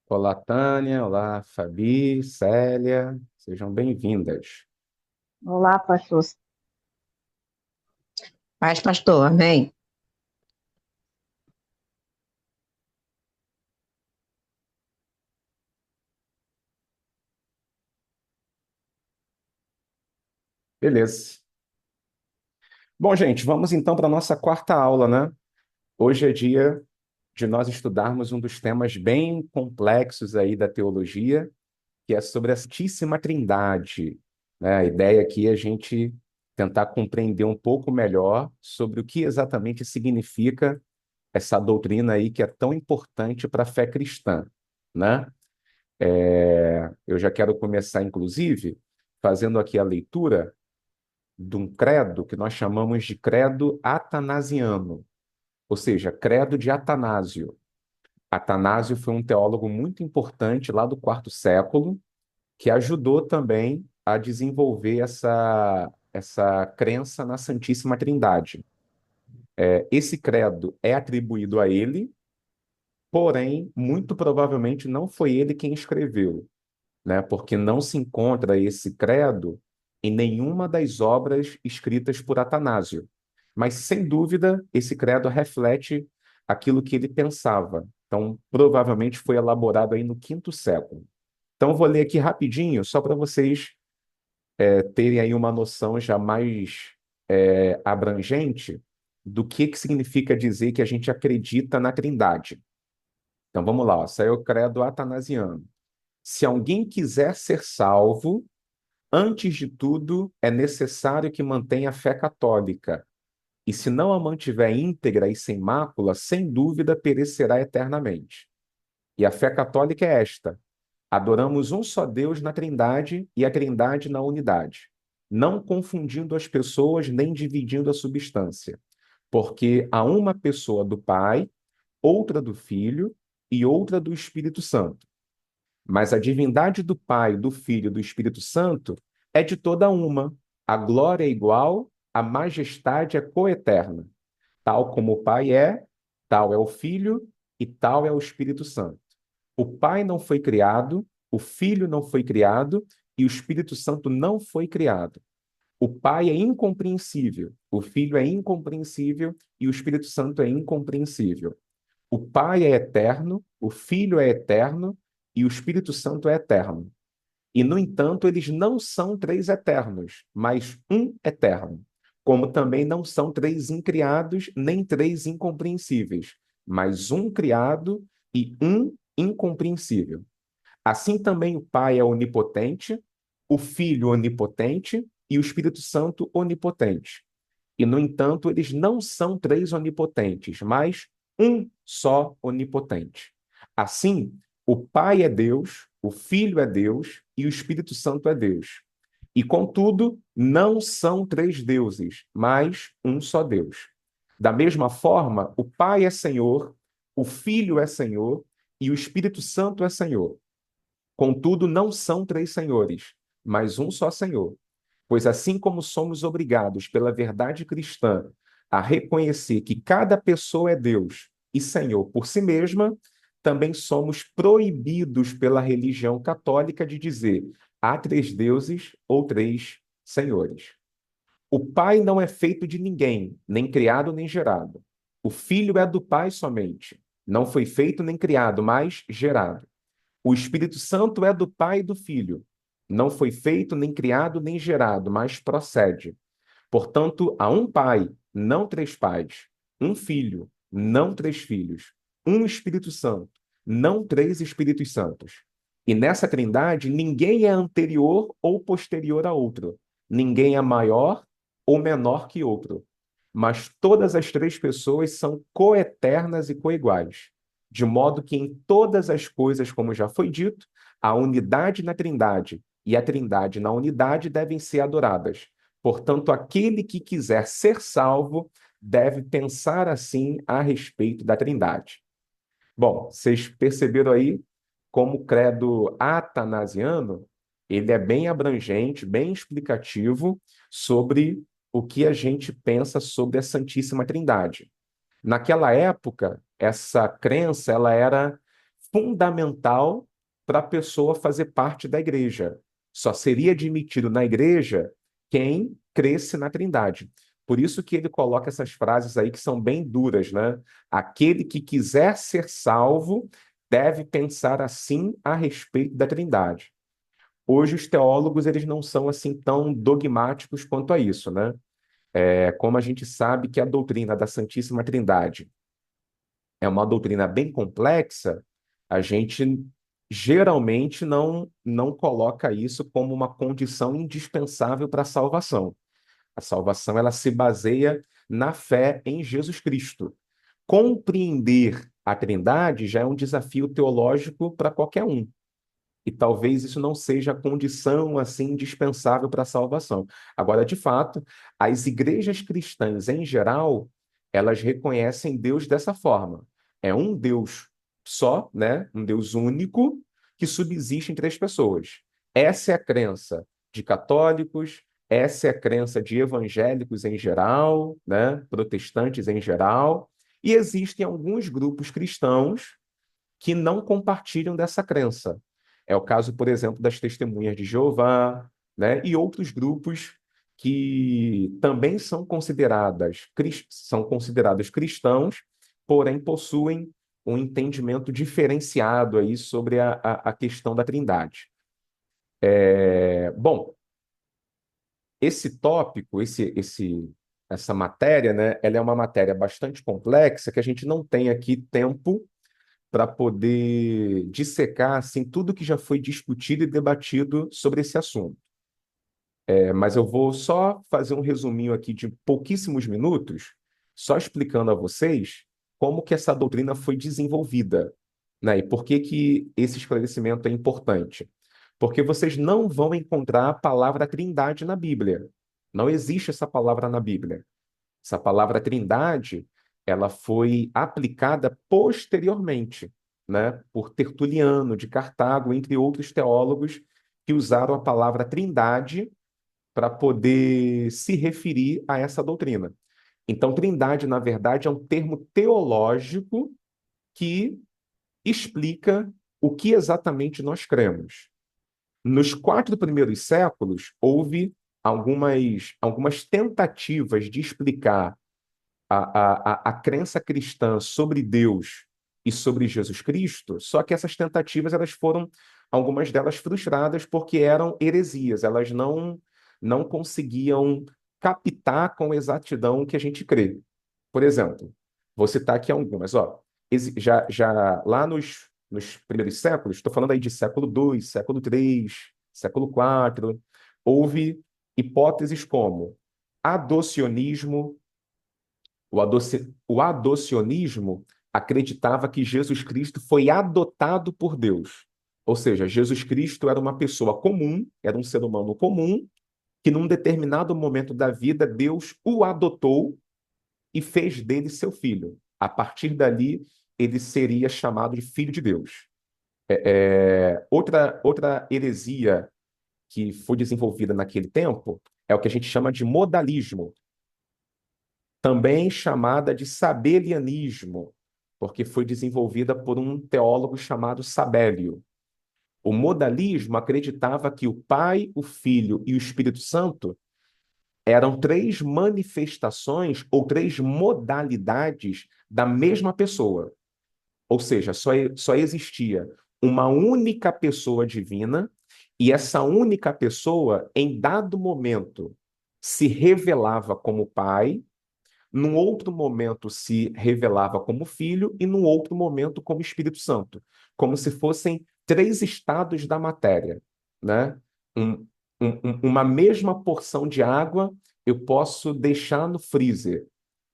Olá, Tânia. Olá, Fabi, Célia. Sejam bem-vindas. Olá, pastor. Paz, pastor, amém. Beleza. Bom, gente, vamos então para a nossa quarta aula, né? Hoje é dia de nós estudarmos um dos temas bem complexos aí da teologia, que é sobre a Santíssima Trindade, né? A ideia aqui é a gente tentar compreender um pouco melhor sobre o que exatamente significa essa doutrina aí que é tão importante para a fé cristã, né? Eu já quero começar, inclusive, fazendo aqui a leitura de um credo que nós chamamos de credo atanasiano, ou seja, credo de Atanásio. Atanásio foi um teólogo muito importante lá do quarto século, que ajudou também a desenvolver essa crença na Santíssima Trindade. Esse credo é atribuído a ele, porém, muito provavelmente não foi ele quem escreveu, né? Porque não se encontra esse credo em nenhuma das obras escritas por Atanásio. Mas, sem dúvida, esse credo reflete aquilo que ele pensava. Então, provavelmente foi elaborado aí no quinto século. Então, eu vou ler aqui rapidinho, só para vocês terem aí uma noção já mais abrangente do que significa dizer que a gente acredita na Trindade. Então, vamos lá, ó. Saiu o credo atanasiano. Se alguém quiser ser salvo, antes de tudo, é necessário que mantenha a fé católica, e se não a mantiver íntegra e sem mácula, sem dúvida perecerá eternamente. E a fé católica é esta: adoramos um só Deus na Trindade e a Trindade na unidade, não confundindo as pessoas nem dividindo a substância, porque há uma pessoa do Pai, outra do Filho e outra do Espírito Santo. Mas a divindade do Pai, do Filho e do Espírito Santo é de toda uma. A glória é igual, a majestade é coeterna. Tal como o Pai é, tal é o Filho e tal é o Espírito Santo. O Pai não foi criado, o Filho não foi criado e o Espírito Santo não foi criado. O Pai é incompreensível, o Filho é incompreensível e o Espírito Santo é incompreensível. O Pai é eterno, o Filho é eterno e o Espírito Santo é eterno. E, no entanto, eles não são três eternos, mas um eterno. Como também não são três incriados, nem três incompreensíveis, mas um criado e um incompreensível. Assim também o Pai é onipotente, o Filho onipotente e o Espírito Santo onipotente. E, no entanto, eles não são três onipotentes, mas um só onipotente. Assim, o Pai é Deus, o Filho é Deus e o Espírito Santo é Deus. E, contudo, não são três deuses, mas um só Deus. Da mesma forma, o Pai é Senhor, o Filho é Senhor e o Espírito Santo é Senhor. Contudo, não são três senhores, mas um só Senhor. Pois assim como somos obrigados pela verdade cristã a reconhecer que cada pessoa é Deus e Senhor por si mesma, também somos proibidos pela religião católica de dizer há três deuses ou três senhores. O Pai não é feito de ninguém, nem criado nem gerado. O Filho é do Pai somente. Não foi feito nem criado, mas gerado. O Espírito Santo é do Pai e do Filho. Não foi feito, nem criado, nem gerado, mas procede. Portanto, há um Pai, não três pais. Um Filho, não três filhos. Um Espírito Santo, não três Espíritos Santos. E nessa trindade, ninguém é anterior ou posterior a outro. Ninguém é maior ou menor que outro. Mas todas as três pessoas são coeternas e coiguais, de modo que em todas as coisas, como já foi dito, a unidade na Trindade e a Trindade na unidade devem ser adoradas. Portanto, aquele que quiser ser salvo deve pensar assim a respeito da Trindade. Bom, vocês perceberam aí como o credo atanasiano, ele é bem abrangente, bem explicativo sobre o que a gente pensa sobre a Santíssima Trindade. Naquela época, essa crença ela era fundamental para a pessoa fazer parte da igreja. Só seria admitido na igreja quem cresce na Trindade. Por isso que ele coloca essas frases aí que são bem duras, né? Aquele que quiser ser salvo deve pensar assim a respeito da Trindade. Hoje os teólogos eles não são assim tão dogmáticos quanto a isso, né? Como a gente sabe que a doutrina da Santíssima Trindade é uma doutrina bem complexa, a gente geralmente não coloca isso como uma condição indispensável para a salvação. A salvação ela se baseia na fé em Jesus Cristo. Compreender a Trindade já é um desafio teológico para qualquer um. E talvez isso não seja a condição assim indispensável para a salvação. Agora, de fato, as igrejas cristãs em geral, elas reconhecem Deus dessa forma. É um Deus só, né? Um Deus único que subsiste em três pessoas. Essa é a crença de católicos, essa é a crença de evangélicos em geral, né? Protestantes em geral, e existem alguns grupos cristãos que não compartilham dessa crença. É o caso, por exemplo, das Testemunhas de Jeová, né, e outros grupos que também são considerados cristãos, porém possuem um entendimento diferenciado aí sobre a questão da Trindade. Bom, esse tópico, essa matéria, né, ela é uma matéria bastante complexa que a gente não tem aqui tempo para poder dissecar assim, tudo que já foi discutido e debatido sobre esse assunto. Mas eu vou só fazer um resuminho aqui de pouquíssimos minutos, só explicando a vocês como que essa doutrina foi desenvolvida, né? E por que que esse esclarecimento é importante. Porque vocês não vão encontrar a palavra Trindade na Bíblia. Não existe essa palavra na Bíblia. Essa palavra Trindade, ela foi aplicada posteriormente, né, por Tertuliano de Cartago, entre outros teólogos que usaram a palavra Trindade para poder se referir a essa doutrina. Então, Trindade, na verdade, é um termo teológico que explica o que exatamente nós cremos. Nos 4 primeiros séculos, houve algumas tentativas de explicar a crença cristã sobre Deus e sobre Jesus Cristo, só que essas tentativas elas foram, algumas delas frustradas porque eram heresias, elas não conseguiam captar com exatidão o que a gente crê. Por exemplo, vou citar aqui algumas. Ó, já lá nos primeiros séculos, estou falando aí de século II, século III, século IV, houve hipóteses como adocionismo. O adocionismo acreditava que Jesus Cristo foi adotado por Deus. Ou seja, Jesus Cristo era uma pessoa comum, era um ser humano comum, que num determinado momento da vida, Deus o adotou e fez dele seu filho. A partir dali, ele seria chamado de filho de Deus. Outra heresia que foi desenvolvida naquele tempo é o que a gente chama de modalismo, também chamada de sabelianismo, porque foi desenvolvida por um teólogo chamado Sabélio. O modalismo acreditava que o Pai, o Filho e o Espírito Santo eram três manifestações ou três modalidades da mesma pessoa. Ou seja, só existia uma única pessoa divina e essa única pessoa, em dado momento, se revelava como Pai, num outro momento se revelava como Filho e num outro momento como Espírito Santo, como se fossem três estados da matéria, né? Um, uma mesma porção de água eu posso deixar no freezer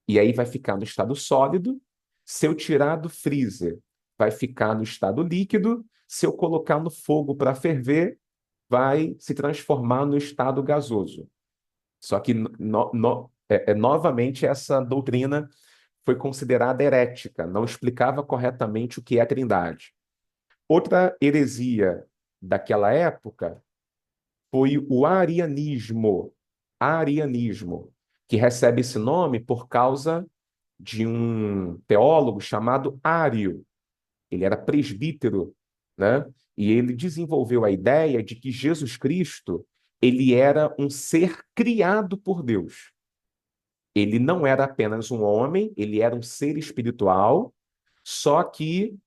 e aí vai ficar no estado sólido. Se eu tirar do freezer, vai ficar no estado líquido. Se eu colocar no fogo para ferver, vai se transformar no estado gasoso. Só que, novamente, essa doutrina foi considerada herética, não explicava corretamente o que é a Trindade. Outra heresia daquela época foi o arianismo. Arianismo, que recebe esse nome por causa de um teólogo chamado Ário. ele era presbítero, né? E ele desenvolveu a ideia de que Jesus Cristo, ele era um ser criado por Deus. Ele não era apenas um homem, ele era um ser espiritual, só que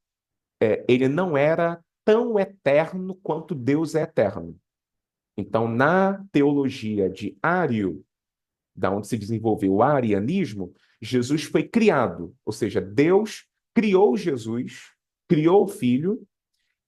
ele não era tão eterno quanto Deus é eterno. Então, na teologia de Ário, da onde se desenvolveu o arianismo, Jesus foi criado, ou seja, Deus criou Jesus, criou o Filho,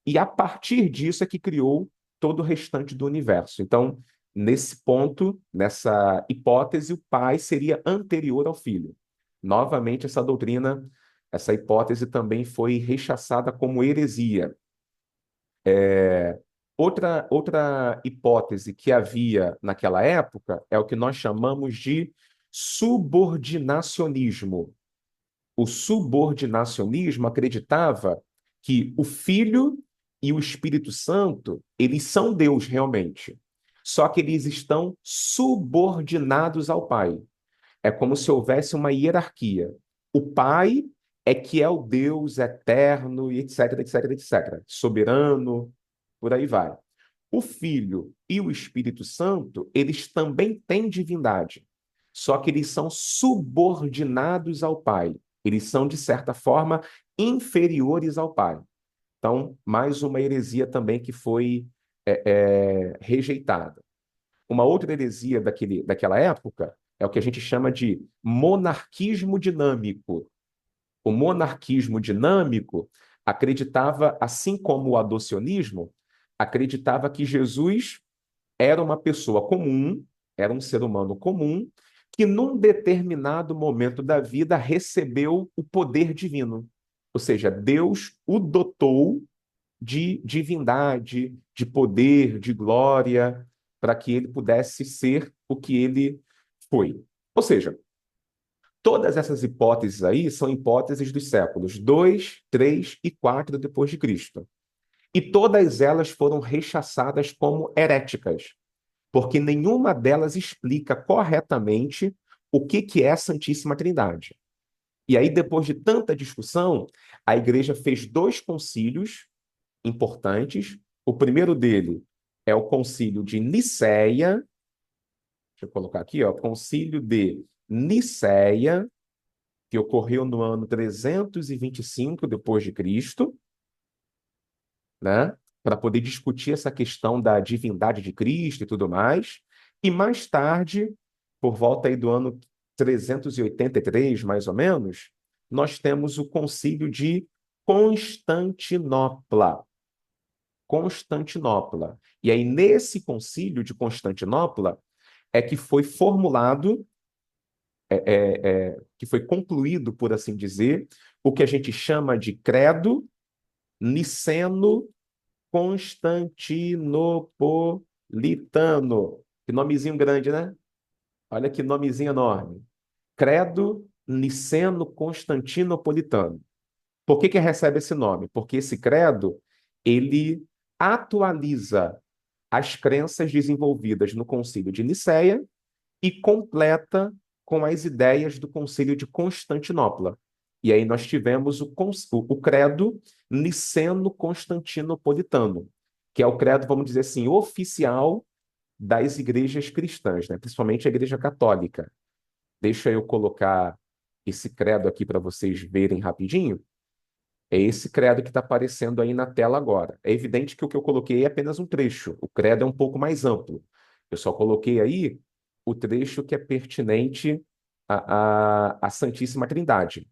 e a partir disso é que criou todo o restante do universo. Então, nesse ponto, nessa hipótese, o Pai seria anterior ao Filho. Novamente, essa doutrina, essa hipótese também foi rechaçada como heresia. Outra hipótese que havia naquela época é o que nós chamamos de subordinacionismo. O subordinacionismo acreditava que o Filho e o Espírito Santo, eles são Deus realmente. Só que eles estão subordinados ao Pai. É como se houvesse uma hierarquia. O Pai é que é o Deus eterno e etc, etc, etc. Soberano, por aí vai. O Filho e o Espírito Santo, eles também têm divindade, só que eles são subordinados ao Pai. Eles são, de certa forma, inferiores ao Pai. Então, mais uma heresia também que foi rejeitada. Uma outra heresia daquela época é o que a gente chama de monarquismo dinâmico. O monarquismo dinâmico acreditava, assim como o adocionismo, acreditava que Jesus era uma pessoa comum, era um ser humano comum, que num determinado momento da vida recebeu o poder divino. Ou seja, Deus o dotou de divindade, de poder, de glória, para que ele pudesse ser o que ele foi. Ou seja, todas essas hipóteses aí são hipóteses dos séculos 2, 3 e 4 depois de Cristo. E todas elas foram rechaçadas como heréticas, porque nenhuma delas explica corretamente o que é a Santíssima Trindade. E aí, depois de tanta discussão, a igreja fez dois concílios importantes. O primeiro dele é o concílio de Nicéia. Deixa eu colocar aqui, ó, concílio de Nicéia, que ocorreu no ano 325 depois de Cristo, né? Para poder discutir essa questão da divindade de Cristo e tudo mais. E mais tarde, por volta aí do ano 383, mais ou menos, nós temos o concílio de Constantinopla. Constantinopla. E aí, nesse concílio de Constantinopla, é que foi formulado, que foi concluído, por assim dizer, o que a gente chama de credo niceno-constantinopolitano. Que nomezinho grande, né? Olha que nomezinho enorme. Credo niceno-constantinopolitano. Por que recebe esse nome? Porque esse credo, ele atualiza as crenças desenvolvidas no Concílio de Nicéia e completa com as ideias do Concílio de Constantinopla. E aí nós tivemos o credo niceno-constantinopolitano, que é o credo, vamos dizer assim, oficial das igrejas cristãs, né? Principalmente a Igreja Católica. Deixa eu colocar esse credo aqui para vocês verem rapidinho. É esse credo que está aparecendo aí na tela agora. É evidente que o que eu coloquei é apenas um trecho. O credo é um pouco mais amplo. Eu só coloquei aí o trecho que é pertinente à Santíssima Trindade.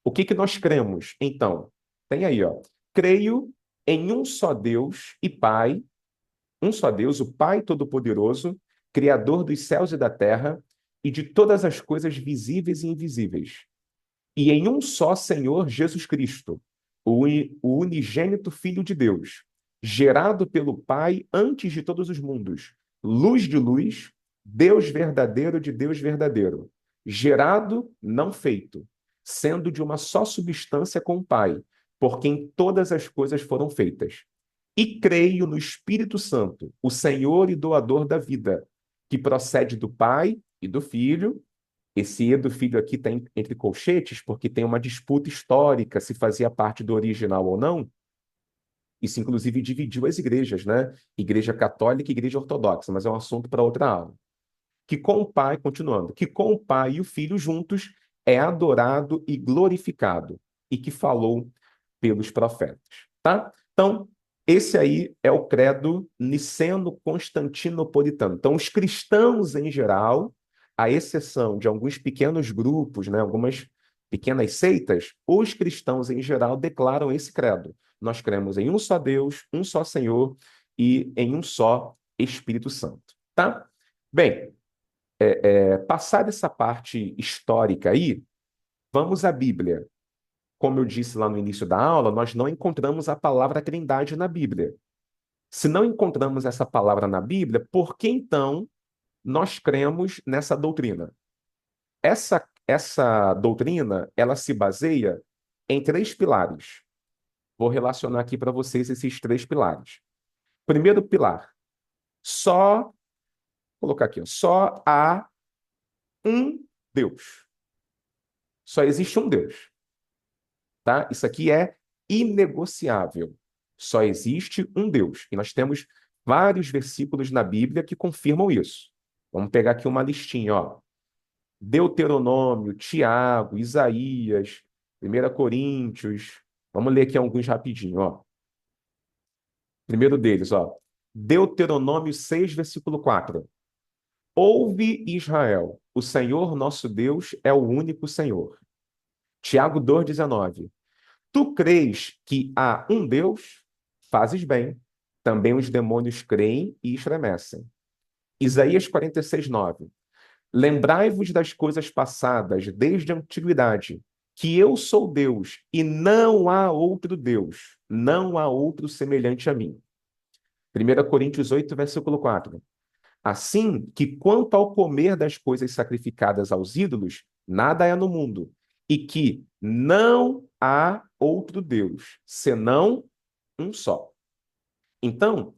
O que nós cremos, então? Tem aí, ó. Creio em um só Deus e Pai, um só Deus, o Pai Todo-Poderoso, Criador dos céus e da terra e de todas as coisas visíveis e invisíveis, e em um só Senhor Jesus Cristo, o unigênito Filho de Deus, gerado pelo Pai antes de todos os mundos, luz de luz, Deus verdadeiro de Deus verdadeiro, gerado, não feito, sendo de uma só substância com o Pai, por quem todas as coisas foram feitas. E creio no Espírito Santo, o Senhor e doador da vida, que procede do Pai e do Filho, Esse E do filho aqui está entre colchetes porque tem uma disputa histórica se fazia parte do original ou não. Isso, inclusive, dividiu as igrejas, né? Igreja católica e igreja ortodoxa, mas é um assunto para outra aula. Que com o Pai, continuando, que com o Pai e o Filho juntos é adorado e glorificado, e que falou pelos profetas, tá? Então, esse aí é o credo niceno-constantinopolitano. Então, os cristãos em geral, à exceção de alguns pequenos grupos, né, algumas pequenas seitas, os cristãos em geral declaram esse credo. Nós cremos em um só Deus, um só Senhor e em um só Espírito Santo, tá? Bem, passada essa parte histórica aí, vamos à Bíblia. Como eu disse lá no início da aula, nós não encontramos a palavra Trindade na Bíblia. Se não encontramos essa palavra na Bíblia, por que então nós cremos nessa doutrina? Essa doutrina, ela se baseia em três pilares. Vou relacionar aqui para vocês esses três pilares. Primeiro pilar, vou colocar aqui, ó, só há um Deus. Só existe um Deus, tá? Isso aqui é inegociável. Só existe um Deus. E nós temos vários versículos na Bíblia que confirmam isso. Vamos pegar aqui uma listinha, ó. Deuteronômio, Tiago, Isaías, 1 Coríntios. Vamos ler aqui alguns rapidinho, ó. Primeiro deles, ó. Deuteronômio 6, versículo 4. Ouve, Israel, o Senhor nosso Deus é o único Senhor. Tiago 2,19. Tu crês que há um Deus? Fazes bem. Também os demônios creem e estremecem. Isaías 46:9. Lembrai-vos das coisas passadas desde a antiguidade, que eu sou Deus e não há outro Deus, não há outro semelhante a mim. 1 Coríntios 8, versículo 4. Assim que quanto ao comer das coisas sacrificadas aos ídolos, nada é no mundo, e que não há outro Deus, senão um só. Então,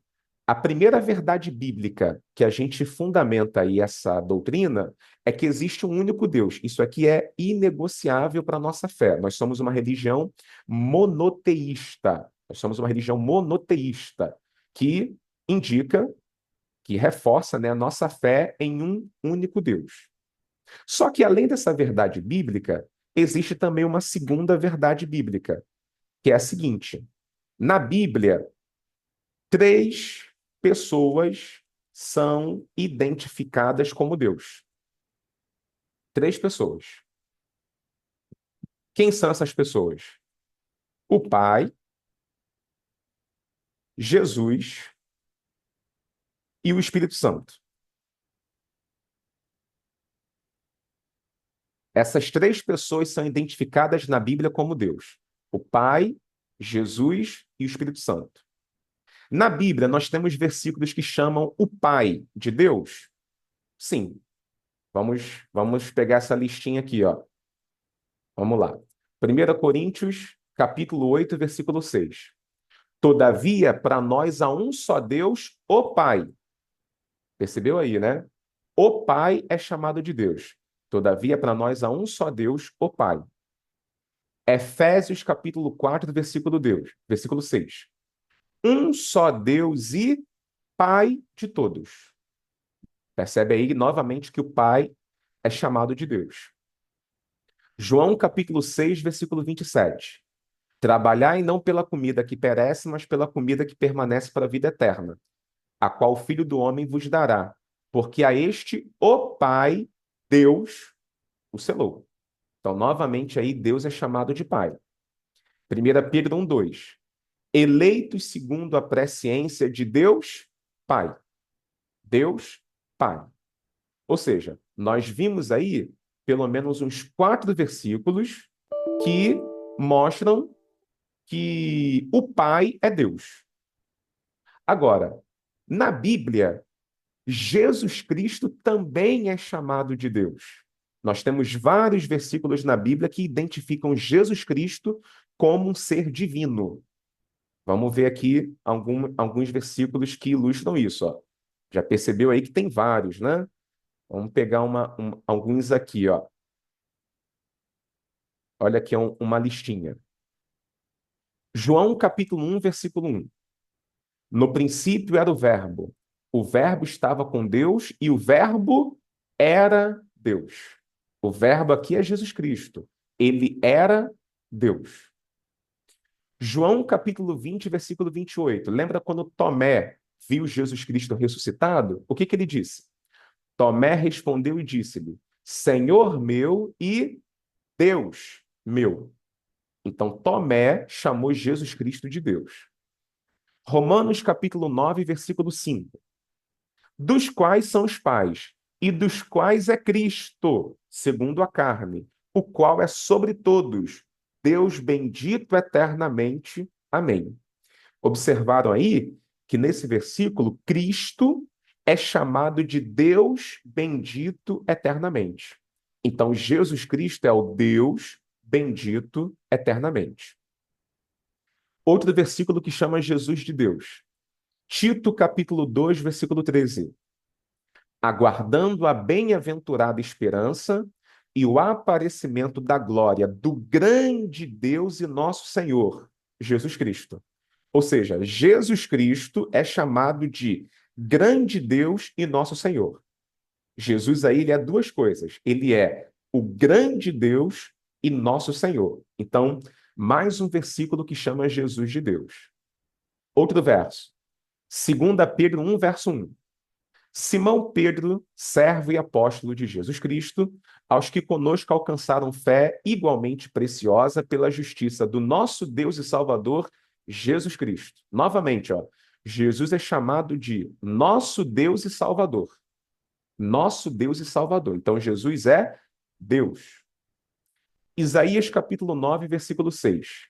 a primeira verdade bíblica que a gente fundamenta aí essa doutrina é que existe um único Deus. Isso aqui é inegociável para a nossa fé. Nós somos uma religião monoteísta. Nós somos uma religião monoteísta que indica, que reforça, né, a nossa fé em um único Deus. Só que além dessa verdade bíblica, existe também uma segunda verdade bíblica, que é a seguinte: na Bíblia, três pessoas são identificadas como Deus. Três pessoas. Quem são essas pessoas? O Pai, Jesus e o Espírito Santo. Essas três pessoas são identificadas na Bíblia como Deus: o Pai, Jesus e o Espírito Santo. Na Bíblia, nós temos versículos que chamam o Pai de Deus? Sim. Vamos pegar essa listinha aqui, ó. Vamos lá. 1 Coríntios, capítulo 8, versículo 6. Todavia, para nós há um só Deus, o Pai. Percebeu aí, né? O Pai é chamado de Deus. Todavia, para nós há um só Deus, o Pai. Efésios, capítulo 4, versículo 6. Um só Deus e Pai de todos. Percebe aí novamente que o Pai é chamado de Deus. João capítulo 6, versículo 27. Trabalhai não pela comida que perece, mas pela comida que permanece para a vida eterna, a qual o Filho do Homem vos dará, porque a este o Pai, Deus, o selou. Então, novamente aí, Deus é chamado de Pai. 1 Pedro 1:2. Eleitos segundo a presciência de Deus, Pai. Deus, Pai. Ou seja, nós vimos aí pelo menos uns 4 versículos que mostram que o Pai é Deus. Agora, na Bíblia, Jesus Cristo também é chamado de Deus. Nós temos vários versículos na Bíblia que identificam Jesus Cristo como um ser divino. Vamos ver aqui alguns versículos que ilustram isso. Ó. Já percebeu aí que tem vários, né? Vamos pegar alguns aqui. Ó. Olha aqui uma listinha. João capítulo 1, versículo 1. No princípio era o verbo estava com Deus e o verbo era Deus. O verbo aqui é Jesus Cristo. Ele era Deus. João capítulo 20, versículo 28. Lembra quando Tomé viu Jesus Cristo ressuscitado? O que ele disse? Tomé respondeu e disse-lhe: Senhor meu e Deus meu. Então Tomé chamou Jesus Cristo de Deus. Romanos capítulo 9, versículo 5. Dos quais são os pais, e dos quais é Cristo, segundo a carne, o qual é sobre todos, Deus bendito eternamente. Amém. Observaram aí que nesse versículo, Cristo é chamado de Deus bendito eternamente. Então, Jesus Cristo é o Deus bendito eternamente. Outro versículo que chama Jesus de Deus. Tito, capítulo 2, versículo 13. Aguardando a bem-aventurada esperança e o aparecimento da glória do grande Deus e nosso Senhor, Jesus Cristo. Ou seja, Jesus Cristo é chamado de grande Deus e nosso Senhor. Jesus aí, ele é duas coisas. Ele é o grande Deus e nosso Senhor. Então, mais um versículo que chama Jesus de Deus. Outro verso. 2 Pedro 1, verso 1. Simão Pedro, servo e apóstolo de Jesus Cristo, aos que conosco alcançaram fé igualmente preciosa pela justiça do nosso Deus e Salvador, Jesus Cristo. Novamente, Jesus é chamado de nosso Deus e Salvador. Nosso Deus e Salvador. Então, Jesus é Deus. Isaías capítulo 9, versículo 6.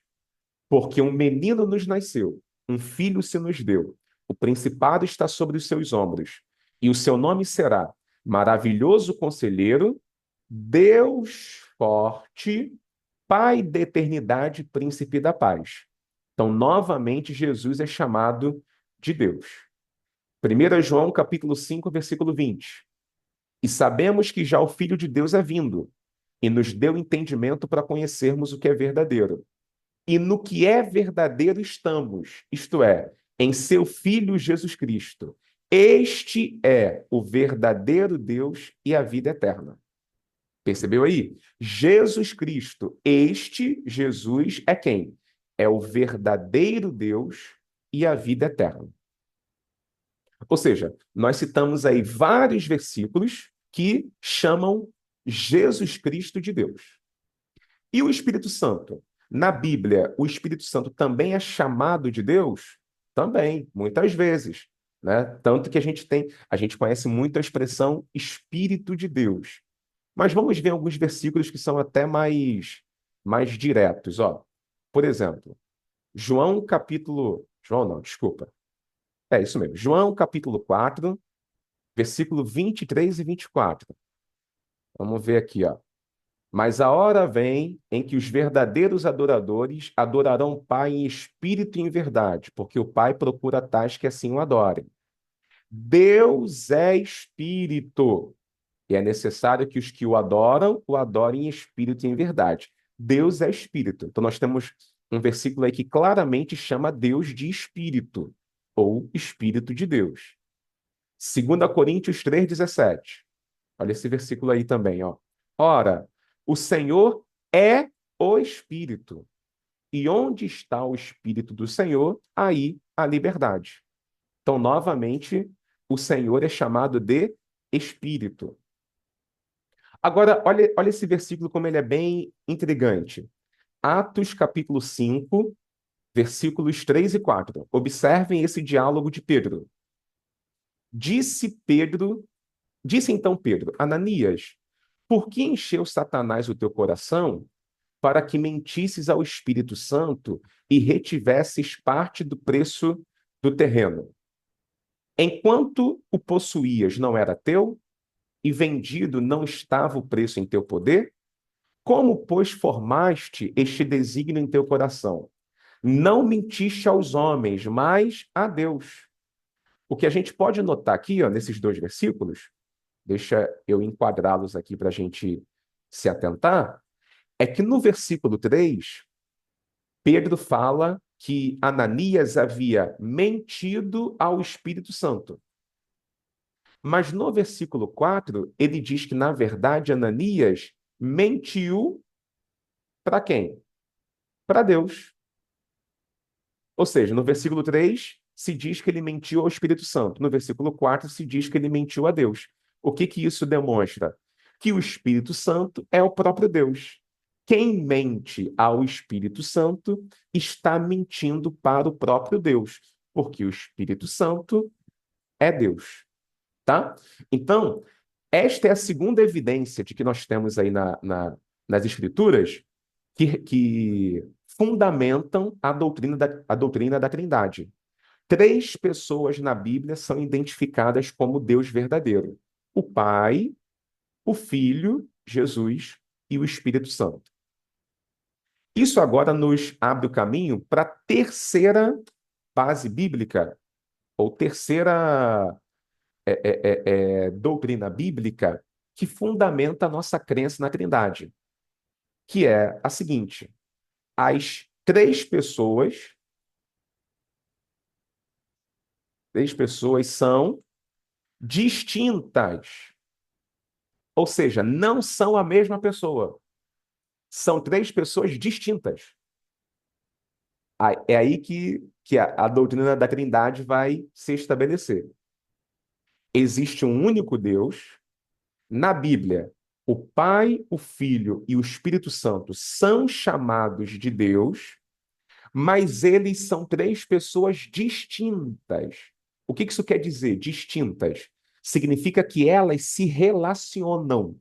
Porque um menino nos nasceu, um filho se nos deu, o principado está sobre os seus ombros, e o seu nome será Maravilhoso Conselheiro, Deus Forte, Pai da Eternidade, Príncipe da Paz. Então, novamente, Jesus é chamado de Deus. 1 João capítulo 5, versículo 20. E sabemos que já o Filho de Deus é vindo, e nos deu entendimento para conhecermos o que é verdadeiro. E no que é verdadeiro estamos, isto é, em seu Filho Jesus Cristo. Este é o verdadeiro Deus e a vida eterna. Percebeu aí? Jesus Cristo, este Jesus é quem? É o verdadeiro Deus e a vida eterna. Ou seja, nós citamos aí vários versículos que chamam Jesus Cristo de Deus. E o Espírito Santo? Na Bíblia, o Espírito Santo também é chamado de Deus? Também, muitas vezes, né? Tanto que a gente conhece muito a expressão Espírito de Deus. Mas vamos ver alguns versículos que são até mais diretos, ó. Por exemplo, João não, desculpa. É isso mesmo. João capítulo 4, versículo 23 e 24. Vamos ver aqui, ó. Mas a hora vem em que os verdadeiros adoradores adorarão o Pai em espírito e em verdade, porque o Pai procura tais que assim o adorem. Deus é espírito, e é necessário que os que o adorem em espírito e em verdade. Deus é espírito. Então nós temos um versículo aí que claramente chama Deus de espírito, ou Espírito de Deus. 2 Coríntios 3,17. Olha esse versículo aí também, ó. Ora, o Senhor é o Espírito. E onde está o Espírito do Senhor, aí a liberdade. Então, novamente, o Senhor é chamado de Espírito. Agora, olha esse versículo como ele é bem intrigante. Atos capítulo 5, versículos 3 e 4. Observem esse diálogo de Pedro. Disse então Pedro, Ananias, por que encheu Satanás o teu coração para que mentisses ao Espírito Santo e retivesses parte do preço do terreno? Enquanto o possuías, não era teu? E vendido não estava o preço em teu poder? Como, pois, formaste este desígnio em teu coração? Não mentiste aos homens, mas a Deus. O que a gente pode notar aqui, ó, nesses dois versículos, deixa eu enquadrá-los aqui para a gente se atentar, é que no versículo 3, Pedro fala que Ananias havia mentido ao Espírito Santo. Mas no versículo 4, ele diz que, na verdade, Ananias mentiu para quem? Para Deus. Ou seja, no versículo 3 se diz que ele mentiu ao Espírito Santo. No versículo 4 se diz que ele mentiu a Deus. O que que isso demonstra? Que o Espírito Santo é o próprio Deus. Quem mente ao Espírito Santo está mentindo para o próprio Deus, porque o Espírito Santo é Deus, tá? Então, esta é a segunda evidência de que nós temos aí nas Escrituras que fundamentam a doutrina da Trindade. Três pessoas na Bíblia são identificadas como Deus verdadeiro: o Pai, o Filho, Jesus, e o Espírito Santo. Isso agora nos abre o caminho para a terceira base bíblica, ou terceira doutrina bíblica que fundamenta a nossa crença na Trindade, que é a seguinte: as três pessoas são distintas, ou seja, não são a mesma pessoa. São três pessoas distintas. É aí que a doutrina da Trindade vai se estabelecer. Existe um único Deus. Na Bíblia, o Pai, o Filho e o Espírito Santo são chamados de Deus, mas eles são três pessoas distintas. O que isso quer dizer, distintas? Significa que elas se relacionam.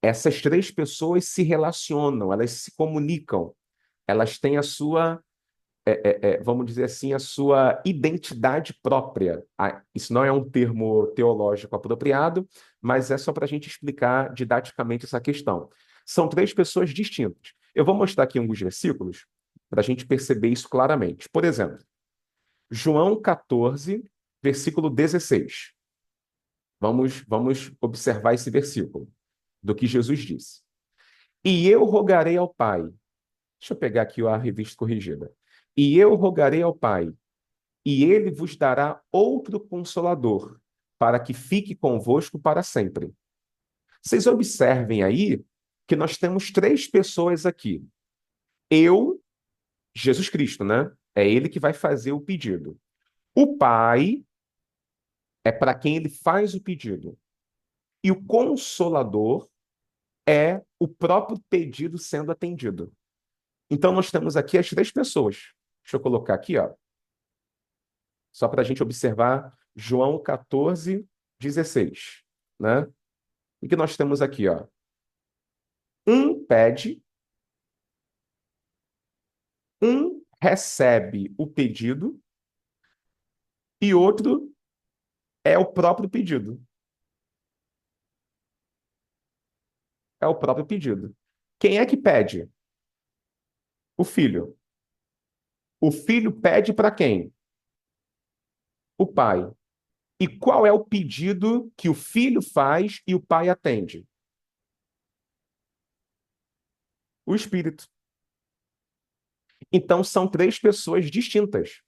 Essas três pessoas se relacionam, elas se comunicam, elas têm a sua, vamos dizer assim, a sua identidade própria. Isso não é um termo teológico apropriado, mas é só para a gente explicar didaticamente essa questão. São três pessoas distintas. Eu vou mostrar aqui alguns versículos para a gente perceber isso claramente. Por exemplo, João 14, versículo 16. Vamos observar esse versículo do que Jesus disse. E eu rogarei ao Pai. Deixa eu pegar aqui a revista corrigida. E eu rogarei ao Pai, e ele vos dará outro consolador, para que fique convosco para sempre. Vocês observem aí que nós temos três pessoas aqui. Eu, Jesus Cristo, né? É ele que vai fazer o pedido. O Pai é para quem ele faz o pedido. E o Consolador é o próprio pedido sendo atendido. Então, nós temos aqui as três pessoas. Deixa eu colocar aqui, ó, só para a gente observar João 14, 16. Né? O que nós temos aqui? Ó? Um pede, um recebe o pedido e outro é o próprio pedido. É o próprio pedido. Quem é que pede? O filho. O filho pede para quem? O pai. E qual é o pedido que o filho faz e o pai atende? O espírito. Então são três pessoas distintas.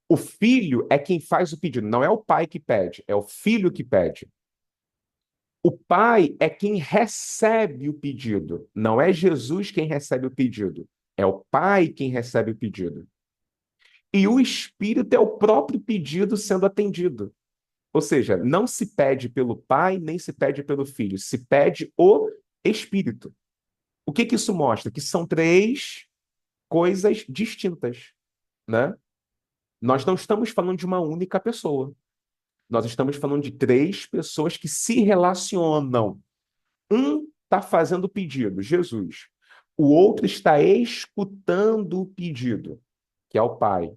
O filho é quem faz o pedido, não é o pai que pede, é o filho que pede. O pai é quem recebe o pedido, não é Jesus quem recebe o pedido, é o pai quem recebe o pedido. E o espírito é o próprio pedido sendo atendido. Ou seja, não se pede pelo pai, nem se pede pelo filho, se pede o espírito. O que isso mostra? Que são três coisas distintas, né? Nós não estamos falando de uma única pessoa. Nós estamos falando de três pessoas que se relacionam. Um está fazendo o pedido, Jesus. O outro está escutando o pedido, que é o Pai.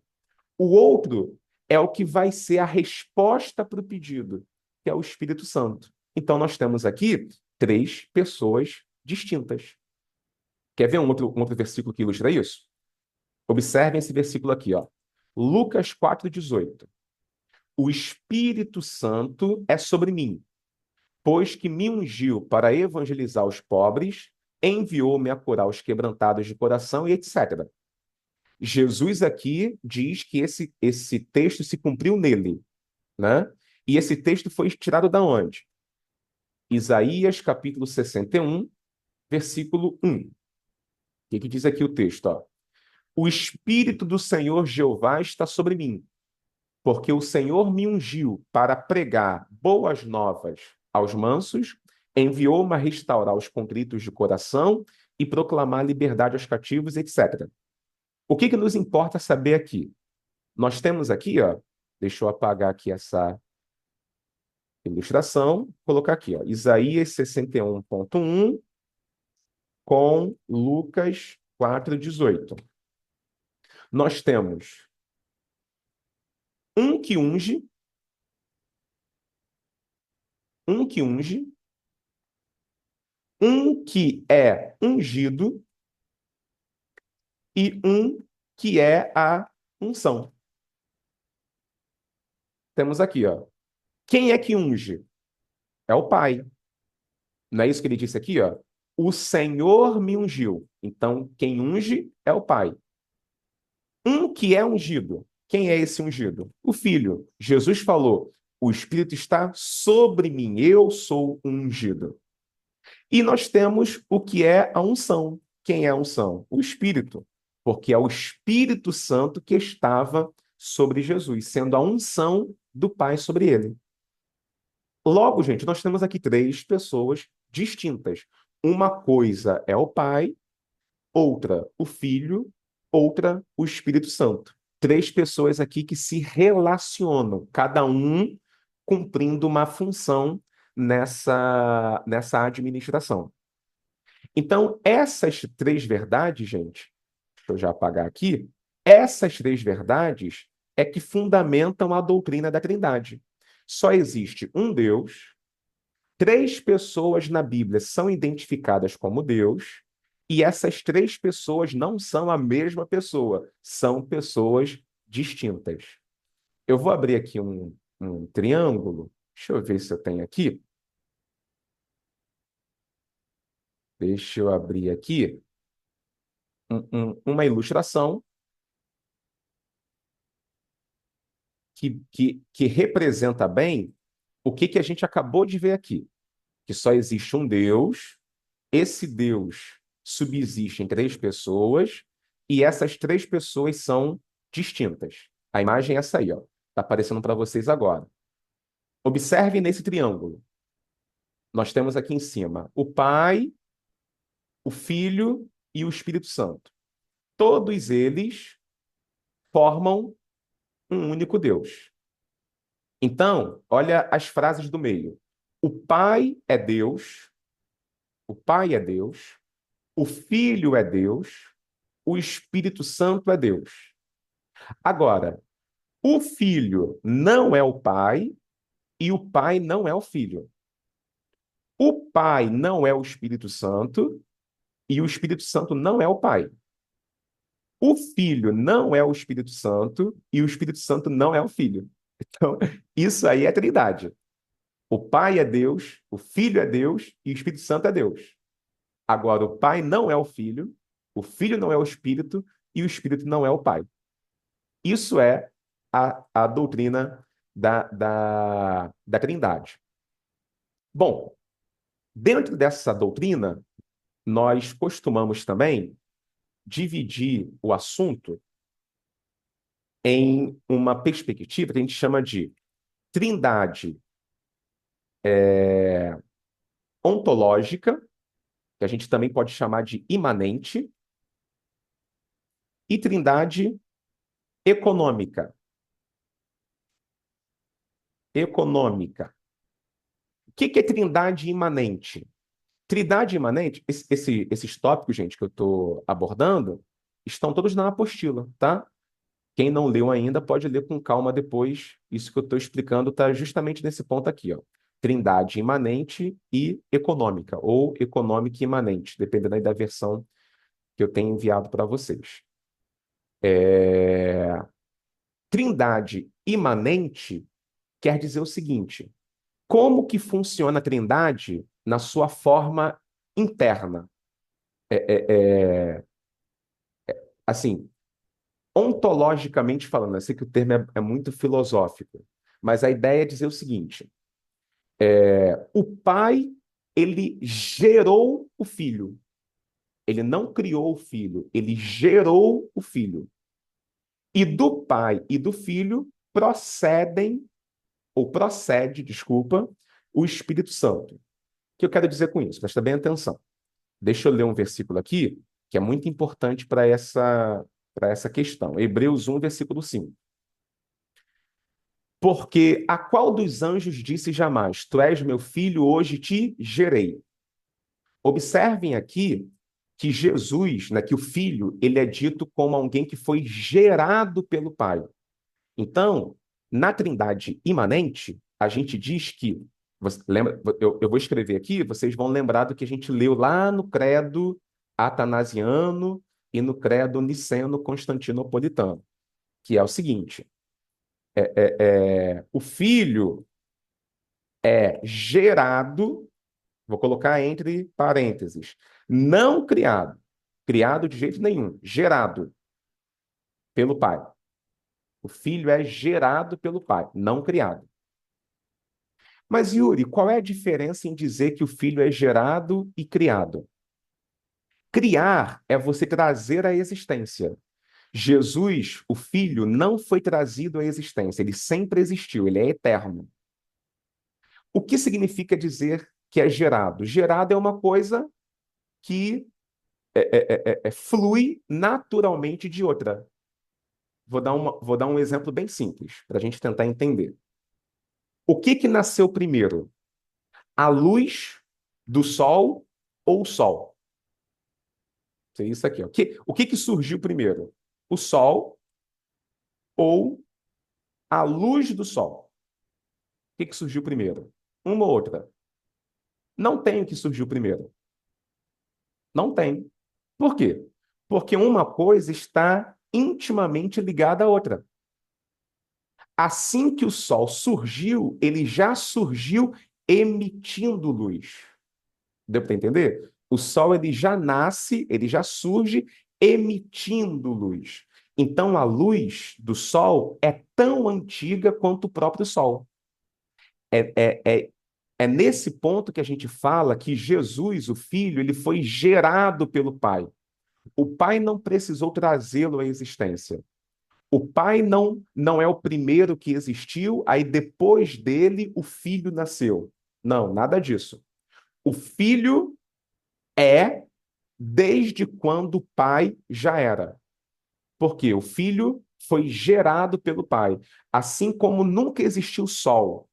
O outro é o que vai ser a resposta para o pedido, que é o Espírito Santo. Então, nós temos aqui três pessoas distintas. Quer ver um outro versículo que ilustra isso? Observem esse versículo aqui, ó. Lucas 4,18. O Espírito Santo é sobre mim, pois que me ungiu para evangelizar os pobres, enviou-me a curar os quebrantados de coração e etc. Jesus aqui diz que esse texto se cumpriu nele, né? E esse texto foi tirado da onde? Isaías, capítulo 61, versículo 1. O que diz aqui o texto? Ó? O Espírito do Senhor Jeová está sobre mim, porque o Senhor me ungiu para pregar boas novas aos mansos, enviou-me a restaurar os contritos de coração e proclamar liberdade aos cativos, etc. O que nos importa saber aqui? Nós temos aqui, ó, deixa eu apagar aqui essa ilustração, colocar aqui, ó, Isaías 61.1 com Lucas 4:18. Nós temos um que unge, um que unge, um que é ungido e um que é a unção. Temos aqui, ó. Quem é que unge? É o Pai. Não é isso que ele disse aqui, ó? O Senhor me ungiu. Então, quem unge é o Pai. Um que é ungido. Quem é esse ungido? O Filho. Jesus falou: o Espírito está sobre mim, eu sou ungido. E nós temos o que é a unção. Quem é a unção? O Espírito. Porque é o Espírito Santo que estava sobre Jesus, sendo a unção do Pai sobre ele. Logo, gente, nós temos aqui três pessoas distintas. Uma coisa é o Pai, outra o Filho, outra o Espírito Santo. Três pessoas aqui que se relacionam, cada um cumprindo uma função nessa administração. Então, essas três verdades, gente, deixa eu já apagar aqui, essas três verdades é que fundamentam a doutrina da Trindade. Só existe um Deus, três pessoas na Bíblia são identificadas como Deus, e essas três pessoas não são a mesma pessoa, são pessoas distintas. Eu vou abrir aqui um triângulo, deixa eu ver se eu tenho aqui. Deixa eu abrir aqui uma ilustração que representa bem o que a gente acabou de ver aqui. Que só existe um Deus, esse Deus subsiste em três pessoas, e essas três pessoas são distintas. A imagem é essa aí, ó. Está aparecendo para vocês agora. Observe nesse triângulo. Nós temos aqui em cima o Pai, o Filho e o Espírito Santo. Todos eles formam um único Deus. Então, olha as frases do meio. O Pai é Deus, o Pai é Deus, o Filho é Deus, o Espírito Santo é Deus. Agora, o Filho não é o Pai e o Pai não é o Filho. O Pai não é o Espírito Santo e o Espírito Santo não é o Pai. O Filho não é o Espírito Santo e o Espírito Santo não é o Filho. Então, isso aí é Trindade. O Pai é Deus, o Filho é Deus e o Espírito Santo é Deus. Agora, o Pai não é o Filho não é o Espírito e o Espírito não é o Pai. Isso é a doutrina da Trindade. Bom, dentro dessa doutrina, nós costumamos também dividir o assunto em uma perspectiva que a gente chama de Trindade ontológica, que a gente também pode chamar de imanente, e Trindade econômica. Econômica. O que é Trindade imanente? Trindade imanente, esses tópicos, gente, que eu estou abordando, estão todos na apostila, tá? Quem não leu ainda pode ler com calma depois. Isso que eu estou explicando está justamente nesse ponto aqui, ó. Trindade imanente e econômica, ou econômica imanente, dependendo aí da versão que eu tenho enviado para vocês. Trindade imanente quer dizer o seguinte: como que funciona a Trindade na sua forma interna? É, assim, ontologicamente falando, eu sei que o termo é muito filosófico, mas a ideia é dizer o seguinte: o pai, ele gerou o filho. Ele não criou o filho, ele gerou o filho. E do pai e do filho procede, desculpa, o Espírito Santo. O que eu quero dizer com isso? Presta bem atenção. Deixa eu ler um versículo aqui, que é muito importante para essa questão. Hebreus 1, versículo 5. Porque a qual dos anjos disse jamais: Tu és meu filho, hoje te gerei. Observem aqui que Jesus, né, que o filho, ele é dito como alguém que foi gerado pelo Pai. Então, na Trindade imanente, a gente diz que, você lembra, eu vou escrever aqui, vocês vão lembrar do que a gente leu lá no credo atanasiano e no credo niceno-constantinopolitano, que é o seguinte: o filho é gerado, vou colocar entre parênteses, não criado, criado de jeito nenhum, gerado pelo pai. O filho é gerado pelo pai, não criado. Mas, Yuri, qual é a diferença em dizer que o filho é gerado e criado? Criar é você trazer à existência. Jesus, o filho, não foi trazido à existência, ele sempre existiu, ele é eterno. O que significa dizer que é gerado? Gerado é uma coisa que flui naturalmente de outra. Vou dar um exemplo bem simples, para a gente tentar entender. O que nasceu primeiro? A luz do sol ou o sol? Seria isso aqui. Ó. O que surgiu primeiro? O sol ou a luz do sol? O que surgiu primeiro? Uma ou outra? Não tem o que surgiu primeiro. Não tem. Por quê? Porque uma coisa está intimamente ligada à outra. Assim que o Sol surgiu, ele já surgiu emitindo luz. Deu para entender? O Sol ele já nasce, ele já surge emitindo luz. Então a luz do Sol é tão antiga quanto o próprio Sol. É, é, é, é nesse ponto que a gente fala que Jesus, o Filho, ele foi gerado pelo Pai. O Pai não precisou trazê-lo à existência. O pai não é o primeiro que existiu, aí depois dele o filho nasceu. Não, nada disso. O filho é desde quando o pai já era. Porque o filho foi gerado pelo pai. Assim como nunca existiu sol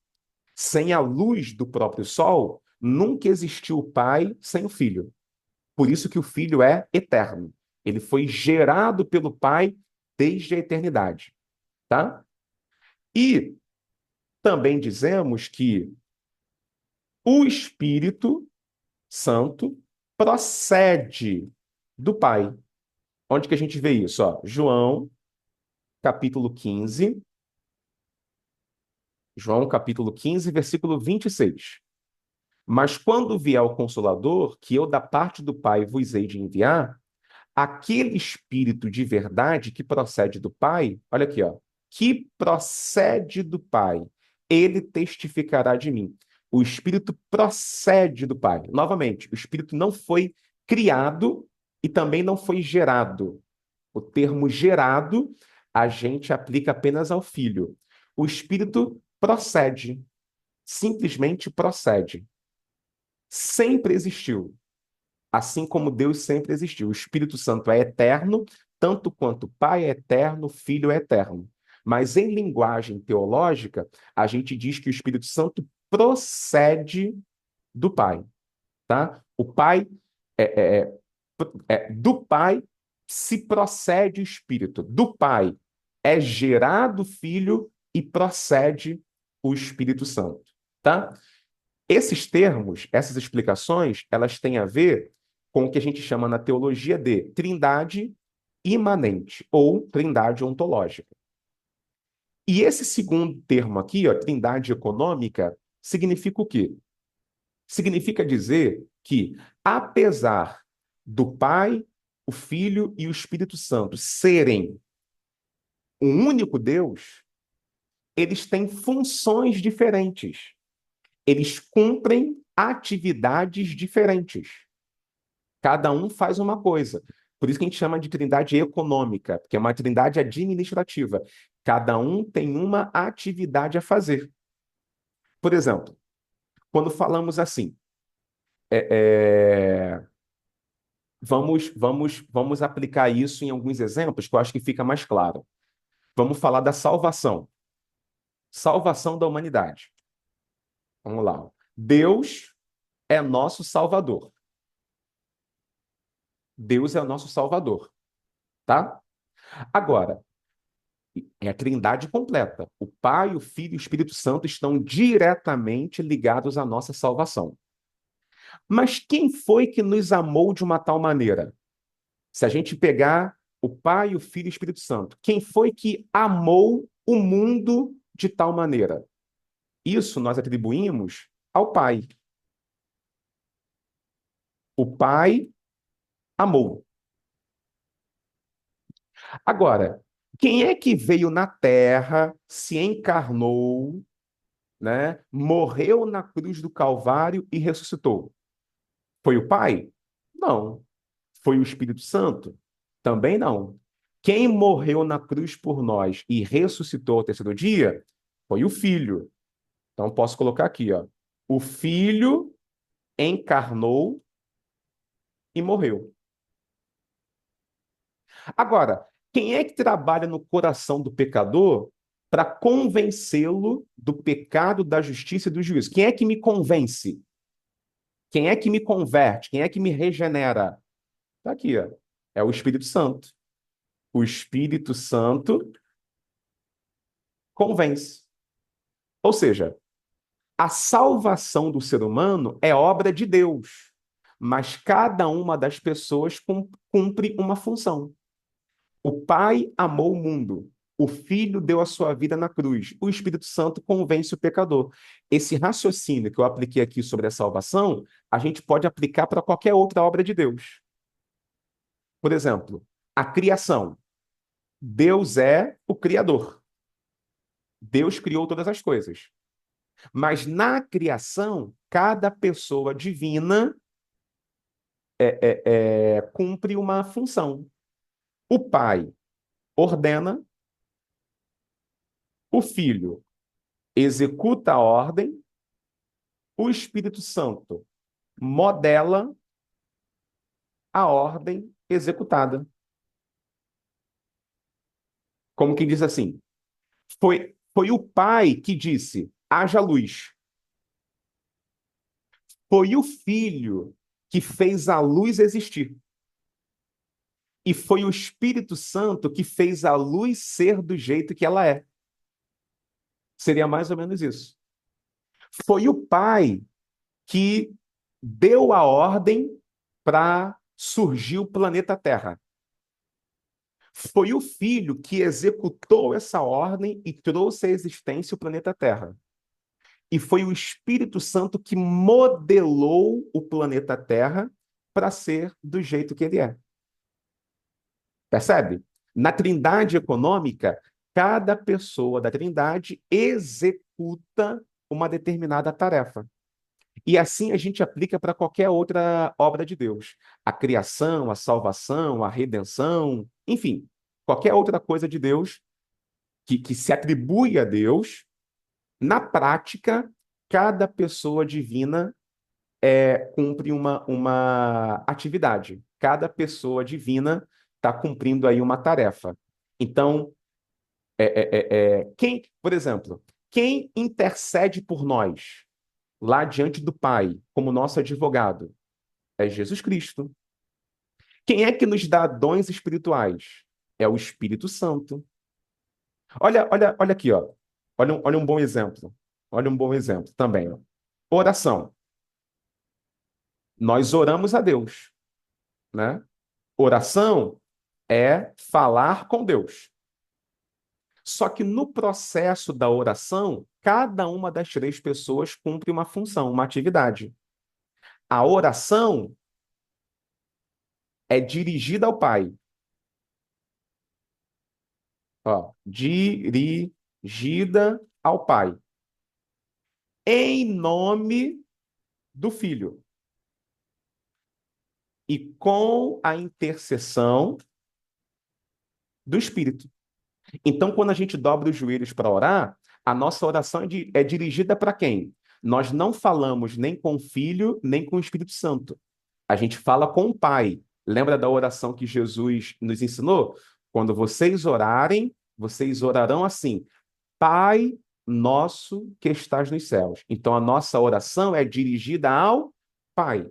sem a luz do próprio sol, nunca existiu o pai sem o filho. Por isso que o filho é eterno. Ele foi gerado pelo pai desde a eternidade, tá? E também dizemos que o Espírito Santo procede do Pai. Onde que a gente vê isso? Ó? João capítulo 15, versículo 26. Mas quando vier o Consolador, que eu da parte do Pai vos hei de enviar, aquele Espírito de verdade que procede do Pai, olha aqui, ó, que procede do Pai, ele testificará de mim. O Espírito procede do Pai. Novamente, o Espírito não foi criado e também não foi gerado. O termo gerado a gente aplica apenas ao Filho. O Espírito procede, simplesmente procede. Sempre existiu. Assim como Deus sempre existiu. O Espírito Santo é eterno, tanto quanto o Pai é eterno, o Filho é eterno. Mas em linguagem teológica, a gente diz que o Espírito Santo procede do Pai, tá? O Pai do Pai se procede o Espírito. Do Pai é gerado o Filho e procede o Espírito Santo, tá? Esses termos, essas explicações, elas têm a ver com o que a gente chama na teologia de trindade imanente ou trindade ontológica. E esse segundo termo aqui, ó, trindade econômica, significa o quê? Significa dizer que, apesar do Pai, o Filho e o Espírito Santo serem um único Deus, eles têm funções diferentes. Eles cumprem atividades diferentes. Cada um faz uma coisa. Por isso que a gente chama de trindade econômica, porque é uma trindade administrativa. Cada um tem uma atividade a fazer. Por exemplo, quando falamos assim, vamos aplicar isso em alguns exemplos que eu acho que fica mais claro. Vamos falar da salvação. Salvação da humanidade. Vamos lá. Deus é nosso Salvador. Deus é o nosso Salvador, tá? Agora, é a trindade completa. O Pai, o Filho e o Espírito Santo estão diretamente ligados à nossa salvação. Mas quem foi que nos amou de uma tal maneira? Se a gente pegar o Pai, o Filho e o Espírito Santo, quem foi que amou o mundo de tal maneira? Isso nós atribuímos ao Pai. O Pai amou. Agora, quem é que veio na Terra, se encarnou, né? Morreu na cruz do Calvário e ressuscitou? Foi o Pai? Não. Foi o Espírito Santo? Também não. Quem morreu na cruz por nós e ressuscitou ao terceiro dia foi o Filho. Então posso colocar aqui, ó. O Filho encarnou e morreu. Agora, quem é que trabalha no coração do pecador para convencê-lo do pecado, da justiça e do juízo? Quem é que me convence? Quem é que me converte? Quem é que me regenera? Está aqui, ó. É o Espírito Santo. O Espírito Santo convence. Ou seja, a salvação do ser humano é obra de Deus, mas cada uma das pessoas cumpre uma função. O Pai amou o mundo. O Filho deu a sua vida na cruz. O Espírito Santo convence o pecador. Esse raciocínio que eu apliquei aqui sobre a salvação, a gente pode aplicar para qualquer outra obra de Deus. Por exemplo, a criação. Deus é o Criador. Deus criou todas as coisas. Mas na criação, cada pessoa divina cumpre uma função. O Pai ordena, o Filho executa a ordem, o Espírito Santo modela a ordem executada. Como que diz assim? Foi o Pai que disse: haja luz. Foi o Filho que fez a luz existir. E foi o Espírito Santo que fez a luz ser do jeito que ela é. Seria mais ou menos isso. Foi o Pai que deu a ordem para surgir o planeta Terra. Foi o Filho que executou essa ordem e trouxe à existência o planeta Terra. E foi o Espírito Santo que modelou o planeta Terra para ser do jeito que ele é. Percebe? Na trindade econômica, cada pessoa da trindade executa uma determinada tarefa. E assim a gente aplica para qualquer outra obra de Deus. A criação, a salvação, a redenção, enfim, qualquer outra coisa de Deus que se atribui a Deus, na prática, cada pessoa divina cumpre uma atividade. Cada pessoa divina está cumprindo aí uma tarefa. Então, quem, por exemplo, quem intercede por nós lá diante do Pai, como nosso advogado? É Jesus Cristo. Quem é que nos dá dons espirituais? É o Espírito Santo. Olha aqui, ó. Olha um bom exemplo. Olha um bom exemplo também, ó. Oração. Nós oramos a Deus, né? Oração é falar com Deus. Só que no processo da oração, cada uma das três pessoas cumpre uma função, uma atividade. A oração é dirigida ao Pai. Ó, dirigida ao Pai. Em nome do Filho. E com a intercessão do Espírito. Então, quando a gente dobra os joelhos para orar, a nossa oração é dirigida para quem? Nós não falamos nem com o Filho, nem com o Espírito Santo. A gente fala com o Pai. Lembra da oração que Jesus nos ensinou? Quando vocês orarem, vocês orarão assim: Pai nosso que estás nos céus. Então, a nossa oração é dirigida ao Pai.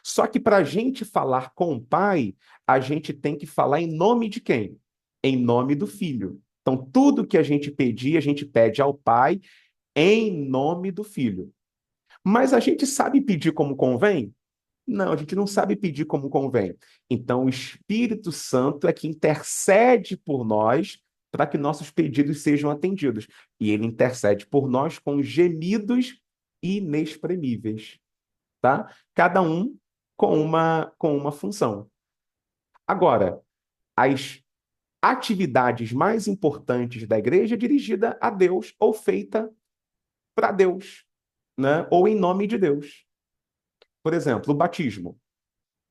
Só que para a gente falar com o Pai, a gente tem que falar em nome de quem? Em nome do Filho. Então, tudo que a gente pedir, a gente pede ao Pai em nome do Filho. Mas a gente sabe pedir como convém? Não, a gente não sabe pedir como convém. Então, o Espírito Santo é que intercede por nós para que nossos pedidos sejam atendidos. E ele intercede por nós com gemidos inexprimíveis, tá? Cada um com uma função. Agora, as atividades mais importantes da igreja é dirigida a Deus ou feita para Deus, né? Ou em nome de Deus. Por exemplo, o batismo.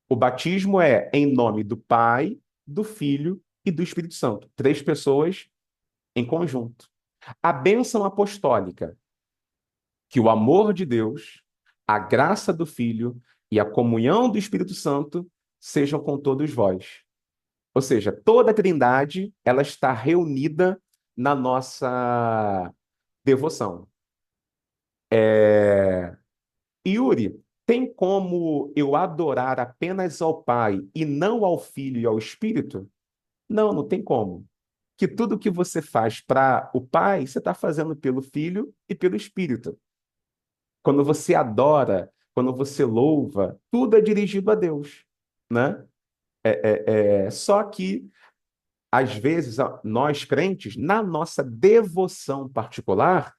O batismo é em nome do Pai, do Filho e do Espírito Santo. Três pessoas em conjunto. A bênção apostólica, que o amor de Deus, a graça do Filho e a comunhão do Espírito Santo sejam com todos vós. Ou seja, toda a Trindade, ela está reunida na nossa devoção. Yuri, tem como eu adorar apenas ao Pai e não ao Filho e ao Espírito? Não, não tem como. Que tudo que você faz para o Pai, você está fazendo pelo Filho e pelo Espírito. Quando você adora, quando você louva, tudo é dirigido a Deus, né? Só que às vezes, nós crentes, na nossa devoção particular,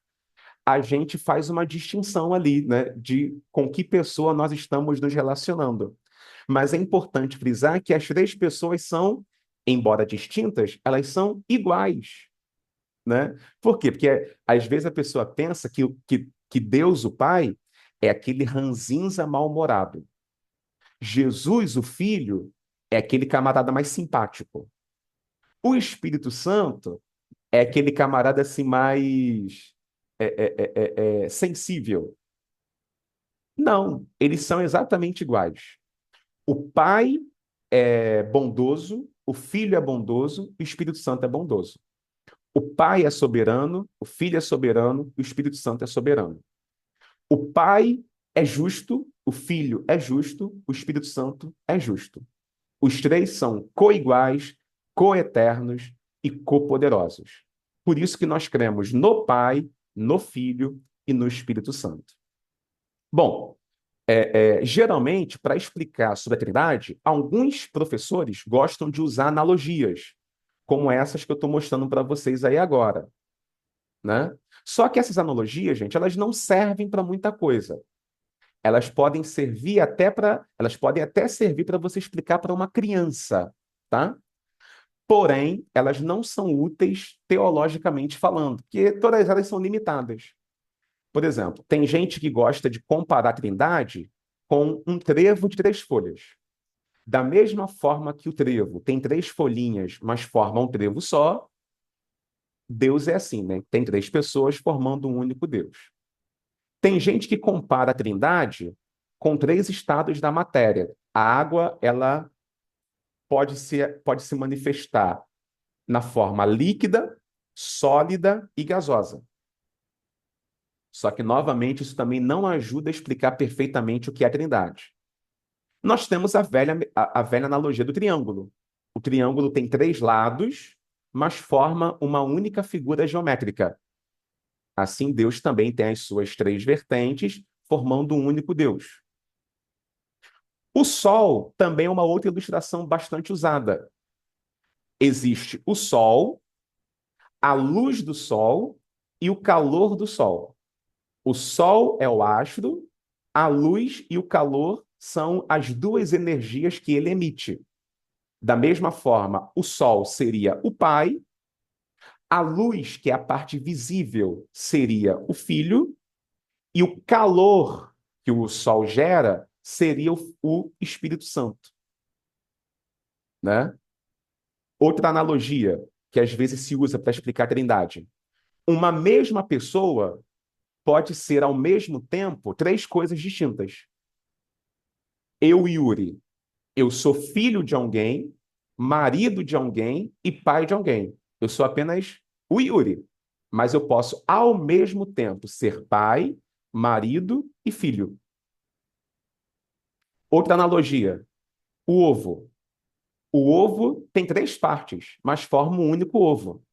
a gente faz uma distinção ali, né, de com que pessoa nós estamos nos relacionando. Mas é importante frisar que as três pessoas são, embora distintas, elas são iguais, né? Por quê? Porque às vezes a pessoa pensa que Deus, o Pai, é aquele ranzinza mal-humorado. Jesus, o Filho, é aquele camarada mais simpático. O Espírito Santo é aquele camarada assim mais sensível. Não, eles são exatamente iguais. O Pai é bondoso, o Filho é bondoso, o Espírito Santo é bondoso. O Pai é soberano, o Filho é soberano, o Espírito Santo é soberano. O Pai é justo, o Filho é justo, o Espírito Santo é justo. Os três são coiguais, coeternos e copoderosos. Por isso que nós cremos no Pai, no Filho e no Espírito Santo. Bom, geralmente, para explicar sobre a Trindade, alguns professores gostam de usar analogias, como essas que eu estou mostrando para vocês aí agora, né? Só que essas analogias, gente, elas não servem para muita coisa. Elas podem até servir para você explicar para uma criança, tá? Porém, elas não são úteis teologicamente falando, porque todas elas são limitadas. Por exemplo, tem gente que gosta de comparar a Trindade com um trevo de três folhas. Da mesma forma que o trevo tem três folhinhas, mas forma um trevo só, Deus é assim, né? Tem três pessoas formando um único Deus. Tem gente que compara a Trindade com três estados da matéria. A água, ela pode se manifestar na forma líquida, sólida e gasosa. Só que, novamente, isso também não ajuda a explicar perfeitamente o que é a Trindade. Nós temos a velha analogia do triângulo. O triângulo tem três lados, mas forma uma única figura geométrica. Assim, Deus também tem as suas três vertentes, formando um único Deus. O Sol também é uma outra ilustração bastante usada. Existe o Sol, a luz do Sol e o calor do Sol. O Sol é o astro, a luz e o calor são as duas energias que ele emite. Da mesma forma, o Sol seria o Pai, a luz, que é a parte visível, seria o Filho, e o calor que o Sol gera seria o Espírito Santo, né? Outra analogia que às vezes se usa para explicar a Trindade. Uma mesma pessoa pode ser ao mesmo tempo três coisas distintas. Eu, Yuri, eu sou filho de alguém, marido de alguém e pai de alguém. Eu sou apenas o Yuri, mas eu posso ao mesmo tempo ser pai, marido e filho. Outra analogia, o ovo. O ovo tem três partes, mas forma um único ovo.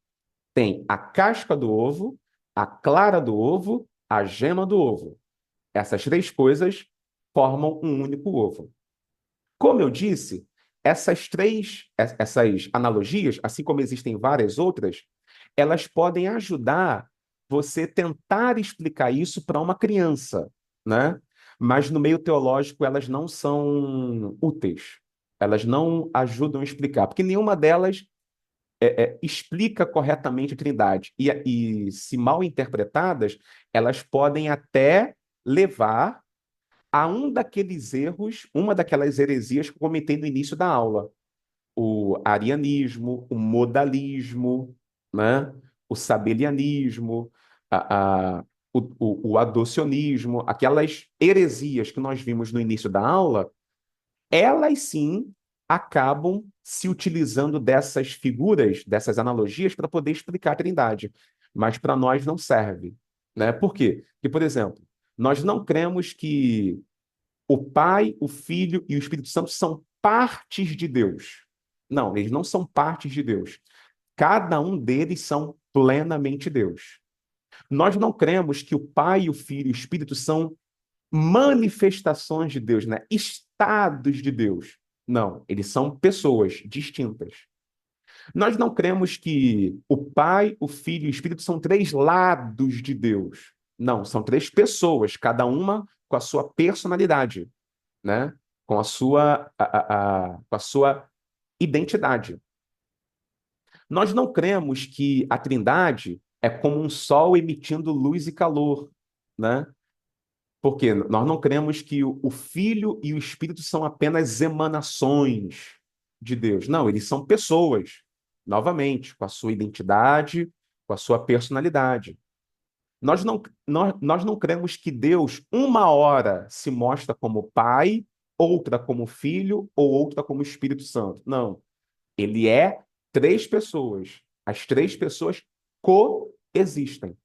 Tem a casca do ovo, a clara do ovo, a gema do ovo. Essas três coisas formam um único ovo. Como eu disse, essas analogias, assim como existem várias outras, elas podem ajudar você tentar explicar isso para uma criança, né? Mas no meio teológico elas não são úteis. Elas não ajudam a explicar, porque nenhuma delas explica corretamente a Trindade. E se mal interpretadas, elas podem até levar a um daqueles erros, uma daquelas heresias que eu comentei no início da aula. O arianismo, o modalismo, né? O sabelianismo, o adocionismo, aquelas heresias que nós vimos no início da aula, elas sim acabam se utilizando dessas figuras, dessas analogias, para poder explicar a Trindade. Mas para nós não serve, né? Por quê? Porque, por exemplo, nós não cremos que o Pai, o Filho e o Espírito Santo são partes de Deus. Não, eles não são partes de Deus. Cada um deles são plenamente Deus. Nós não cremos que o Pai, o Filho e o Espírito são manifestações de Deus, né? Estados de Deus. Não, eles são pessoas distintas. Nós não cremos que o Pai, o Filho e o Espírito são três lados de Deus. Não, são três pessoas, cada uma com a sua personalidade, né? Com a sua, com a sua identidade. Nós não cremos que a Trindade é como um sol emitindo luz e calor, né? Porque nós não cremos que o Filho e o Espírito são apenas emanações de Deus. Não, eles são pessoas, novamente, com a sua identidade, com a sua personalidade. Nós não cremos que Deus, uma hora, se mostra como Pai, outra como Filho ou outra como Espírito Santo. Não. Ele é três pessoas. As três pessoas coexistem.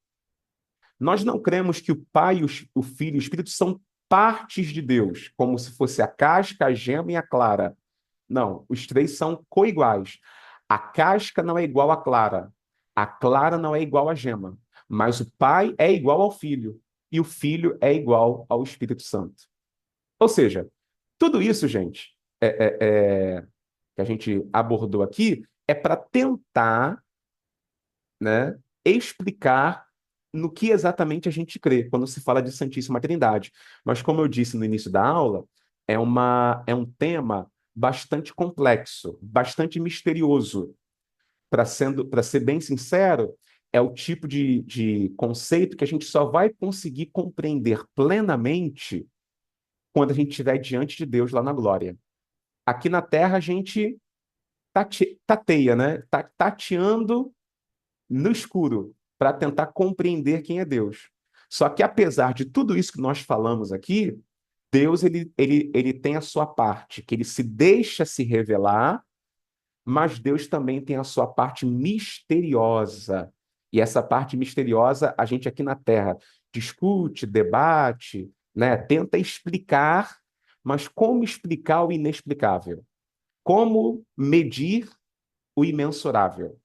Nós não cremos que o Pai, o Filho e o Espírito são partes de Deus, como se fosse a casca, a gema e a clara. Não, os três são coiguais. A casca não é igual à clara, a clara não é igual à gema, mas o Pai é igual ao Filho e o Filho é igual ao Espírito Santo. Ou seja, tudo isso, gente, que a gente abordou aqui, é para tentar, né, explicar no que exatamente a gente crê quando se fala de Santíssima Trindade. Mas, como eu disse no início da aula, é um tema bastante complexo, bastante misterioso. Para ser bem sincero, é o tipo de conceito que a gente só vai conseguir compreender plenamente quando a gente estiver diante de Deus lá na glória. Aqui na Terra, a gente tateia, né? Tateando no escuro para tentar compreender quem é Deus. Só que apesar de tudo isso que nós falamos aqui, Deus ele tem a sua parte, que ele se deixa se revelar, mas Deus também tem a sua parte misteriosa. E essa parte misteriosa a gente aqui na Terra discute, debate, né? Tenta explicar, mas como explicar o inexplicável? Como medir o imensurável?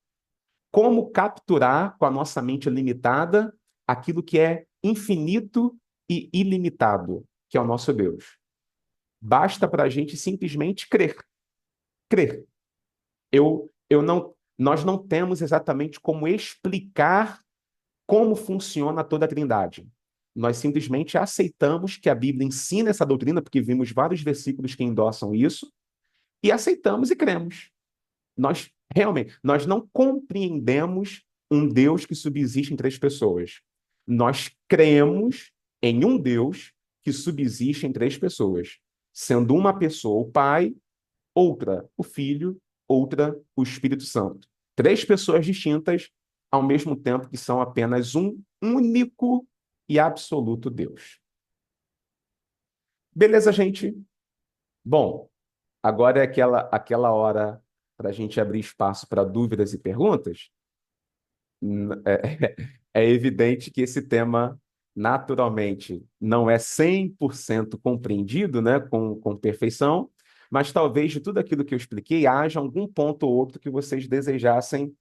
Como capturar com a nossa mente limitada aquilo que é infinito e ilimitado, que é o nosso Deus. Basta para a gente simplesmente crer. Crer. Nós não temos exatamente como explicar como funciona toda a Trindade. Nós simplesmente aceitamos que a Bíblia ensina essa doutrina, porque vimos vários versículos que endossam isso, e aceitamos e cremos. Nós não compreendemos um Deus que subsiste em três pessoas. Nós cremos em um Deus que subsiste em três pessoas, sendo uma pessoa o Pai, outra o Filho, outra o Espírito Santo. Três pessoas distintas, ao mesmo tempo que são apenas um único e absoluto Deus. Beleza, gente? Bom, agora é aquela hora para a gente abrir espaço para dúvidas e perguntas. É evidente que esse tema, naturalmente, não é 100% compreendido, né, com perfeição, mas talvez de tudo aquilo que eu expliquei, haja algum ponto ou outro que vocês desejassem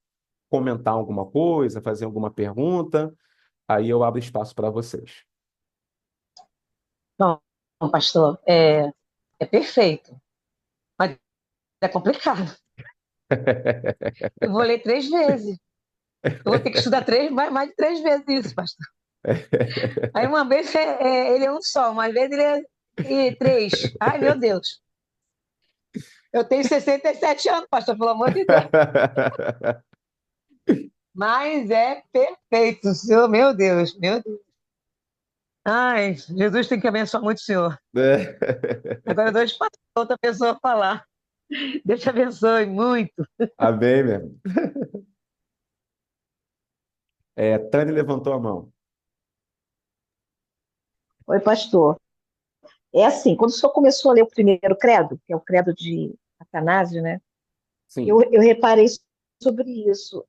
comentar alguma coisa, fazer alguma pergunta, aí eu abro espaço para vocês. Bom, pastor, é perfeito, mas é complicado. Eu vou ler 3 vezes. Eu vou ter que estudar mais de 3 vezes isso, pastor. Aí uma vez ele é um só, uma vez ele é três. Ai, meu Deus. Eu tenho 67 anos, pastor, pelo amor de Deus. Mas é perfeito, senhor, meu Deus, meu Deus. Ai, Jesus tem que abençoar muito o senhor. Agora eu dou espaço para outra pessoa falar. Deus te abençoe muito. Amém, mesmo. Tânia levantou a mão. Oi, pastor. É assim, quando o senhor começou a ler o primeiro credo, que é o credo de Atanásio, né? Eu, Sim. eu reparei sobre isso.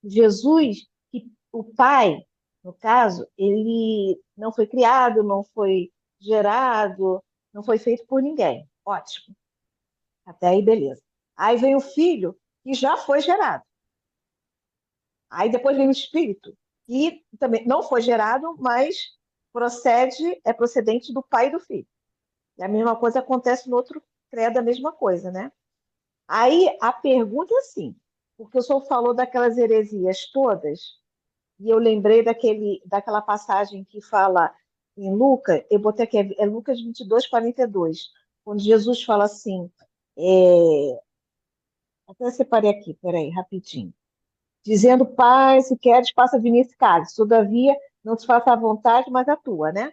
Jesus, que o Pai, no caso, ele não foi criado, não foi gerado, não foi feito por ninguém. Ótimo. Até aí, beleza. Aí vem o Filho, que já foi gerado. Aí depois vem o Espírito, que também não foi gerado, mas é procedente do Pai e do Filho. E a mesma coisa acontece no outro credo, a mesma coisa, né? Aí a pergunta é assim, porque o senhor falou daquelas heresias todas, e eu lembrei daquela passagem que fala em Lucas, eu botei aqui, é Lucas 22:42, quando Jesus fala assim, até separei aqui, peraí, rapidinho, dizendo, Pai, se queres, passa vir nesse cálice, todavia, não te faça a vontade, mas a tua, né?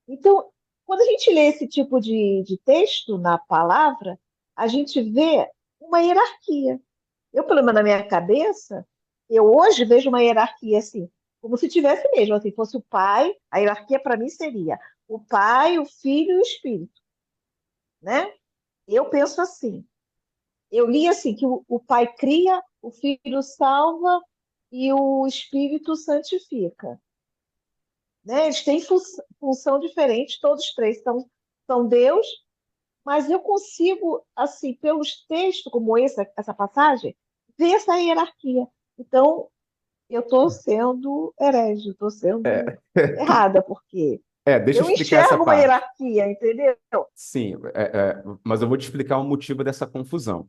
Então, quando a gente lê esse tipo de texto na palavra, a gente vê uma hierarquia. Eu, pelo menos na minha cabeça, eu hoje vejo uma hierarquia assim, como se tivesse mesmo, assim, fosse o pai, a hierarquia para mim seria o pai, o filho e o espírito, né? Eu penso assim. Eu li assim que o pai cria, o filho salva e o espírito santifica, né? Eles têm função diferente, todos três são Deus, mas eu consigo, assim, pelos textos como essa passagem, ver essa hierarquia. Então, eu estou sendo herege, estou sendo É, errada, porque deixa eu eu explicar essa enxergo uma parte. hierarquia, entendeu? Sim, mas eu vou te explicar o motivo dessa confusão.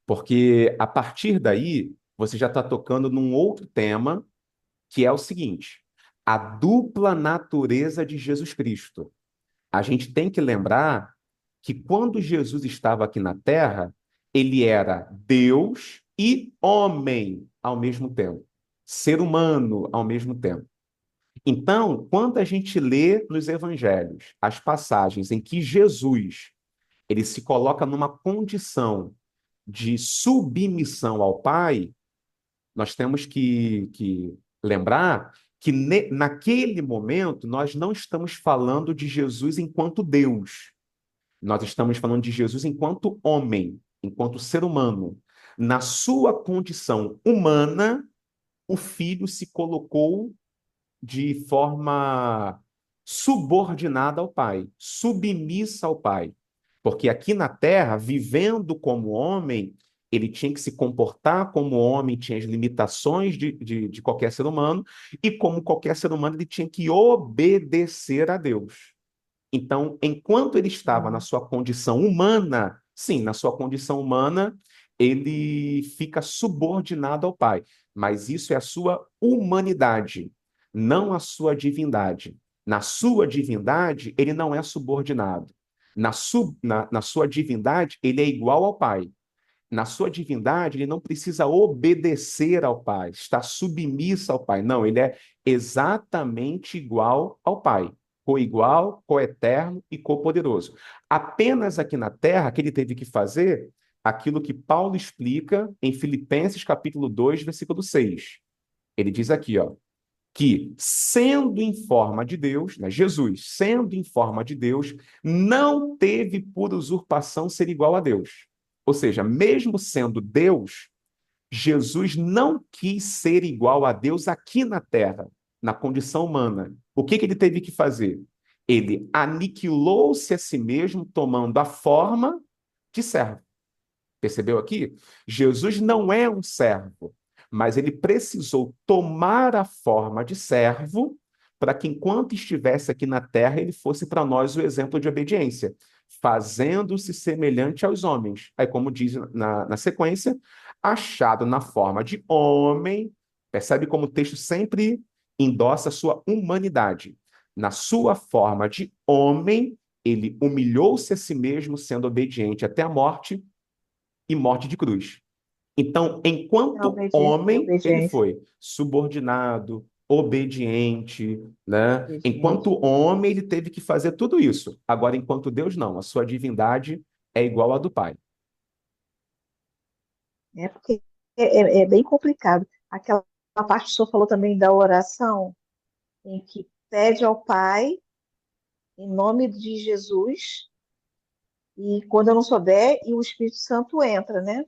Porque a partir daí, você já está tocando num outro tema, que é o seguinte: a dupla natureza de Jesus Cristo. A gente tem que lembrar que quando Jesus estava aqui na Terra, ele era Deus e homem ao mesmo tempo, ser humano ao mesmo tempo. Então, quando a gente lê nos evangelhos as passagens em que Jesus ele se coloca numa condição de submissão ao Pai, nós temos que lembrar que naquele momento nós não estamos falando de Jesus enquanto Deus. Nós estamos falando de Jesus enquanto homem, enquanto ser humano. Na sua condição humana, o Filho se colocou de forma subordinada ao Pai, submissa ao Pai. Porque aqui na Terra, vivendo como homem, ele tinha que se comportar como homem, tinha as limitações de qualquer ser humano, e como qualquer ser humano, ele tinha que obedecer a Deus. Então, enquanto ele estava na Hum. sua condição humana, sim, na sua condição humana, ele fica subordinado ao Pai. Mas isso é a sua humanidade, não a sua divindade. Na sua divindade, ele não é subordinado. Na sua divindade, ele é igual ao Pai. Na sua divindade, ele não precisa obedecer ao Pai, está submisso ao Pai. Não, ele é exatamente igual ao Pai. Coigual, coeterno e copoderoso. Apenas aqui na Terra que ele teve que fazer aquilo que Paulo explica em Filipenses capítulo 2, versículo 6. Ele diz aqui, ó, que sendo em forma de Deus, né, Jesus, sendo em forma de Deus, não teve por usurpação ser igual a Deus. Ou seja, mesmo sendo Deus, Jesus não quis ser igual a Deus aqui na terra, na condição humana. O que que ele teve que fazer? Ele aniquilou-se a si mesmo, tomando a forma de servo. Percebeu aqui? Jesus não é um servo, mas ele precisou tomar a forma de servo para que, enquanto estivesse aqui na terra, ele fosse para nós o exemplo de obediência, fazendo-se semelhante aos homens. Aí, como diz na sequência, achado na forma de homem, percebe como o texto sempre endossa a sua humanidade. Na sua forma de homem, ele humilhou-se a si mesmo, sendo obediente até a morte e morte de cruz. Então, enquanto É homem, ele obediência, foi subordinado, obediente, né? obediente. Enquanto homem, ele teve que fazer tudo isso. Agora, enquanto Deus, não. A sua divindade é igual à do Pai. É porque é bem complicado. Aquela parte que o senhor falou também da oração, em que pede ao Pai, em nome de Jesus, e quando eu não souber, e o Espírito Santo entra, né?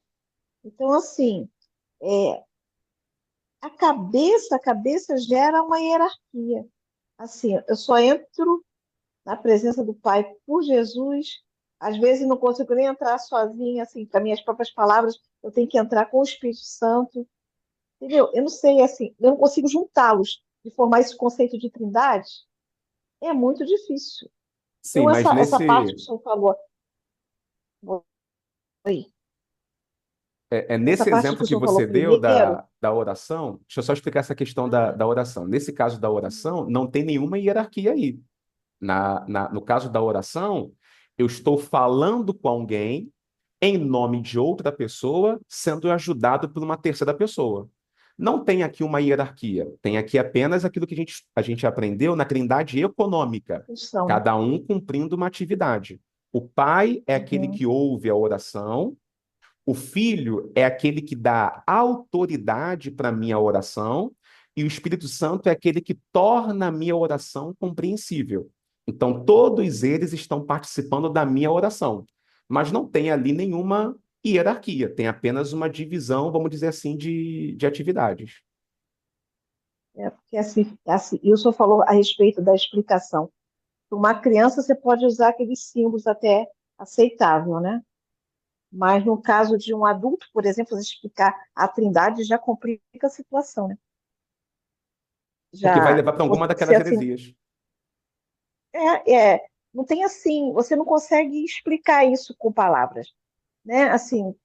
Então, assim, é, a cabeça gera uma hierarquia. Assim, eu só entro na presença do Pai por Jesus. Às vezes não consigo nem entrar sozinha, assim, com as minhas próprias palavras, eu tenho que entrar com o Espírito Santo, entendeu? Eu não sei, assim, eu não consigo juntá-los e formar esse conceito de trindade. É muito difícil. Sim, Então, mas essa parte que nesse, o senhor falou, oi, essa nesse parte que exemplo o que senhor falou você deu primeiro, da oração, deixa eu só explicar essa questão da oração. Nesse caso da oração, não tem nenhuma hierarquia aí. No caso da oração, eu estou falando com alguém em nome de outra pessoa, sendo ajudado por uma terceira pessoa. Não tem aqui uma hierarquia, tem aqui apenas aquilo que a gente aprendeu na trindade econômica, função. cada um cumprindo uma atividade. O pai é aquele Uhum. que ouve a oração, o filho é aquele que dá autoridade para a minha oração, e o Espírito Santo é aquele que torna a minha oração compreensível. Então, todos eles estão participando da minha oração, mas não tem ali nenhuma hierarquia, tem apenas uma divisão, vamos dizer assim, de atividades. É porque assim, e o senhor falou a respeito da explicação. Para uma criança, você pode usar aqueles símbolos até aceitável, né? Mas no caso de um adulto, por exemplo, você explicar a trindade já complica a situação, né? Porque vai Já levar para alguma você daquelas assim, heresias. não tem assim, você não consegue explicar isso com palavras, né? Assim,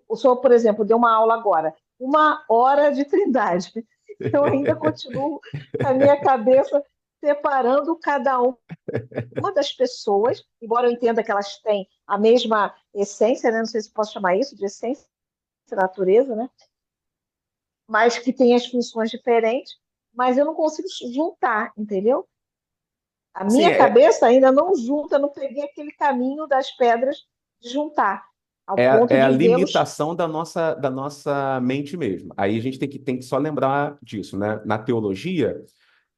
o senhor, por exemplo, deu uma aula agora, 1 hora de trindade. Eu ainda continuo com a minha cabeça separando cada uma das pessoas, embora eu entenda que elas têm a mesma essência, né? Não sei se posso chamar isso de essência, natureza, né? Mas que tem as funções diferentes, mas eu não consigo juntar, entendeu? A Sim, minha cabeça ainda não junta, não peguei aquele caminho das pedras de juntar, ao ponto é a de vê-los. limitação da nossa mente mesmo. Aí a gente tem que só lembrar disso, né? Na teologia,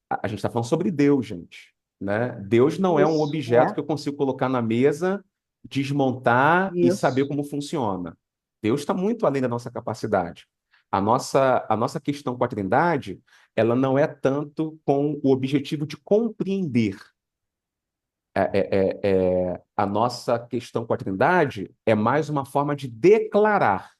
a gente está falando sobre Deus, gente, né? Deus não é um Isso, objeto que eu consigo colocar na mesa, desmontar e saber isso. como funciona. Deus está muito além da nossa capacidade. A nossa questão com a Trindade, ela não é tanto com o objetivo de compreender. A nossa questão com a Trindade é mais uma forma de declarar.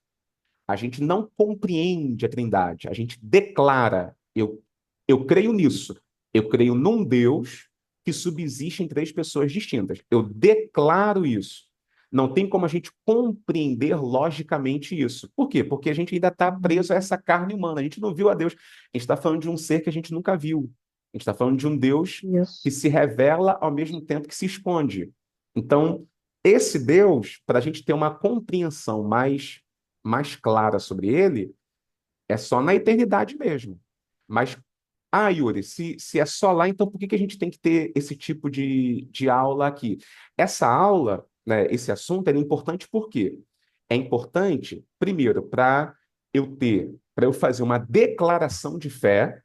A gente não compreende a Trindade, a gente declara. Eu creio nisso. Eu creio num Deus que subsiste em três pessoas distintas. Eu declaro isso. Não tem como a gente compreender logicamente isso. Por quê? Porque a gente ainda está preso a essa carne humana. A gente não viu a Deus. A gente está falando de um ser que a gente nunca viu. A gente está falando de um Deus Isso. que se revela ao mesmo tempo que se esconde. Então, esse Deus, para a gente ter uma compreensão mais clara sobre ele, é só na eternidade mesmo. Mas, Yuri, se é só lá, então por que que a gente tem que ter esse tipo de aula aqui? Essa aula, né, esse assunto, é importante por quê? É importante, primeiro, para eu fazer uma declaração de fé,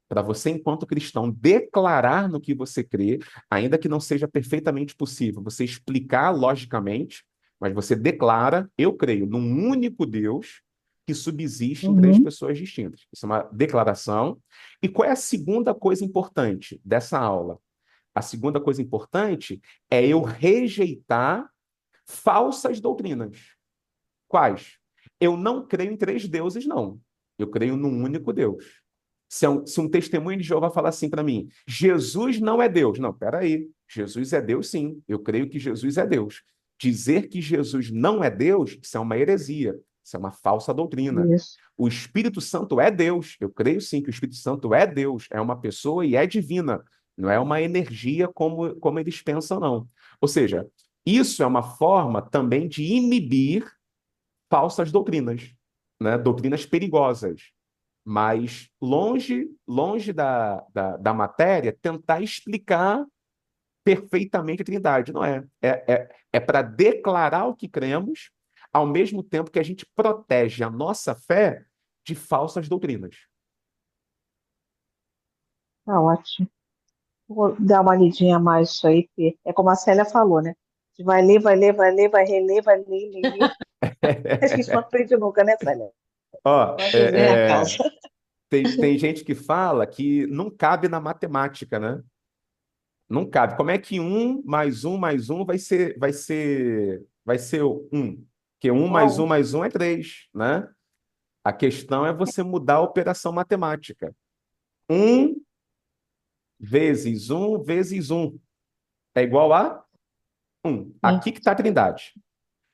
para você, enquanto cristão, declarar no que você crê, ainda que não seja perfeitamente possível, você explicar logicamente, mas você declara, eu creio num único Deus que subsiste em três Uhum. pessoas distintas. Isso é uma declaração. E qual é a segunda coisa importante dessa aula? A segunda coisa importante é eu rejeitar falsas doutrinas. Quais? Eu não creio em três deuses, não. Eu creio num único Deus. Se um testemunho de Jeová falar assim para mim, Jesus não é Deus. Não, peraí. Jesus é Deus, sim. Eu creio que Jesus é Deus. Dizer que Jesus não é Deus, isso é uma heresia. Isso é uma falsa doutrina. Isso. O Espírito Santo é Deus. Eu creio sim que o Espírito Santo é Deus. É uma pessoa e é divina. Não é uma energia como eles pensam, não. Ou seja, isso é uma forma também de inibir falsas doutrinas, né? Doutrinas perigosas. Mas longe da matéria, tentar explicar perfeitamente a Trindade. Não é. É para declarar o que cremos, ao mesmo tempo que a gente protege a nossa fé de falsas doutrinas. Tá ótimo. Vou dar uma lidinha a mais isso aí, porque é como a Célia falou, né? A gente vai ler, vai ler, vai ler, vai reler, vai ler, ler, ler. A gente não aprende nunca, né, Célia? Ó, Vai reler a causa. tem gente que fala que não cabe na matemática, né? Não cabe. Como é que um mais um vai ser um? Porque Igual. mais um é três, né? A questão é você mudar a operação matemática. Um vezes um é igual a um. Sim. Aqui que está a trindade.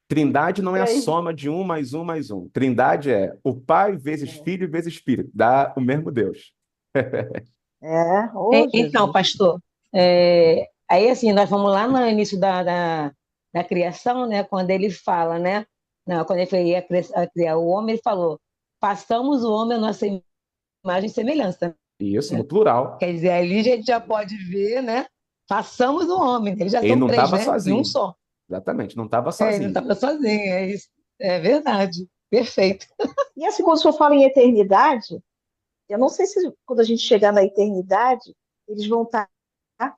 Trindade não é a Três. soma de um mais um mais um. Trindade é o Pai vezes É, Filho vezes Espírito. Dá o mesmo Deus. oh Então, Jesus. pastor, aí assim, nós vamos lá no início da criação, né? Quando ele fala, né? Não, quando ele foi a criar o homem, ele falou: façamos o homem a nossa imagem e semelhança, Isso, no né? plural. Quer dizer, ali a gente já pode ver, né? Façamos o homem, eles já Ele são não três, estava né? Em um sozinho. só. Exatamente, não estava Ele não sozinho. estava sozinho, é isso. É verdade. Perfeito. E assim, quando o senhor fala em eternidade, eu não sei se quando a gente chegar na eternidade, eles vão estar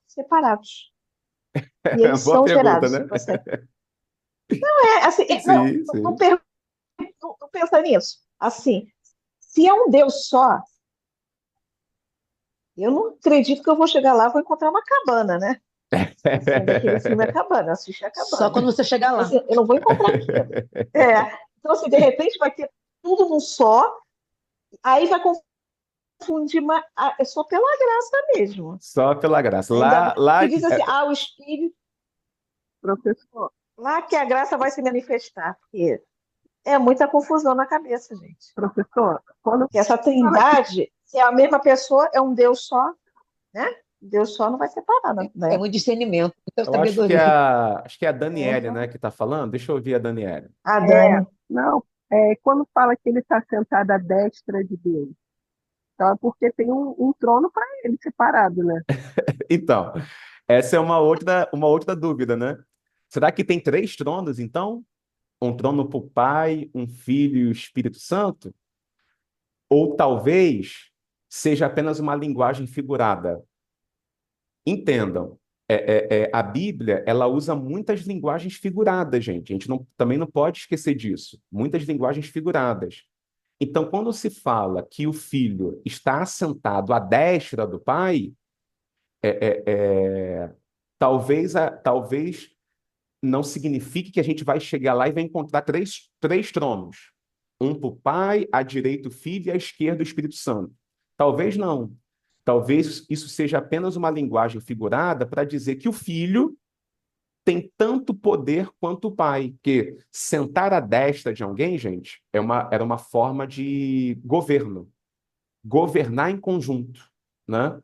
separados. E eles Boa são pergunta, gerados. né? Tipo assim, assim, não, Sim, não, sim. não pensa nisso. Assim, se é um Deus só, eu não acredito que eu vou chegar lá e vou encontrar uma cabana, né? Assim, daquele filme A Cabana, assistir A Só Cabana. quando você chegar Então, lá. assim, eu não vou encontrar aquilo. Então, assim, de repente vai ter tudo num só, aí vai confundir, é só pela graça mesmo. Só pela graça. Ainda Lá, que diz assim, o Espírito, professor, lá que a graça vai se manifestar, porque é muita confusão na cabeça, gente. Professor, quando que essa trindade, se é a mesma pessoa, é um Deus só, né? Deus só não vai separar, É né? muito discernimento, muita eu acho sabedoria. que é a Daniele, né, Então, que está falando. Deixa eu ouvir a Daniele. a Dani, Não, quando fala que ele está sentado à destra de Deus, então é porque tem um trono para ele separado, né? Então, essa é uma outra dúvida, né? Será que tem três tronos, então? Um trono para o Pai, um Filho e o Espírito Santo? Ou talvez seja apenas uma linguagem figurada? Entendam, a Bíblia, ela usa muitas linguagens figuradas, gente. A gente também não pode esquecer disso. Muitas linguagens figuradas. Então, quando se fala que o filho está assentado à destra do pai, talvez não signifique que a gente vai chegar lá e vai encontrar três tronos. Um para o pai, à direita o filho e à esquerda o Espírito Santo. Talvez não. Talvez isso seja apenas uma linguagem figurada para dizer que o filho tem tanto poder quanto o pai. Porque sentar à destra de alguém, gente, era uma forma de governo. Governar em conjunto, né?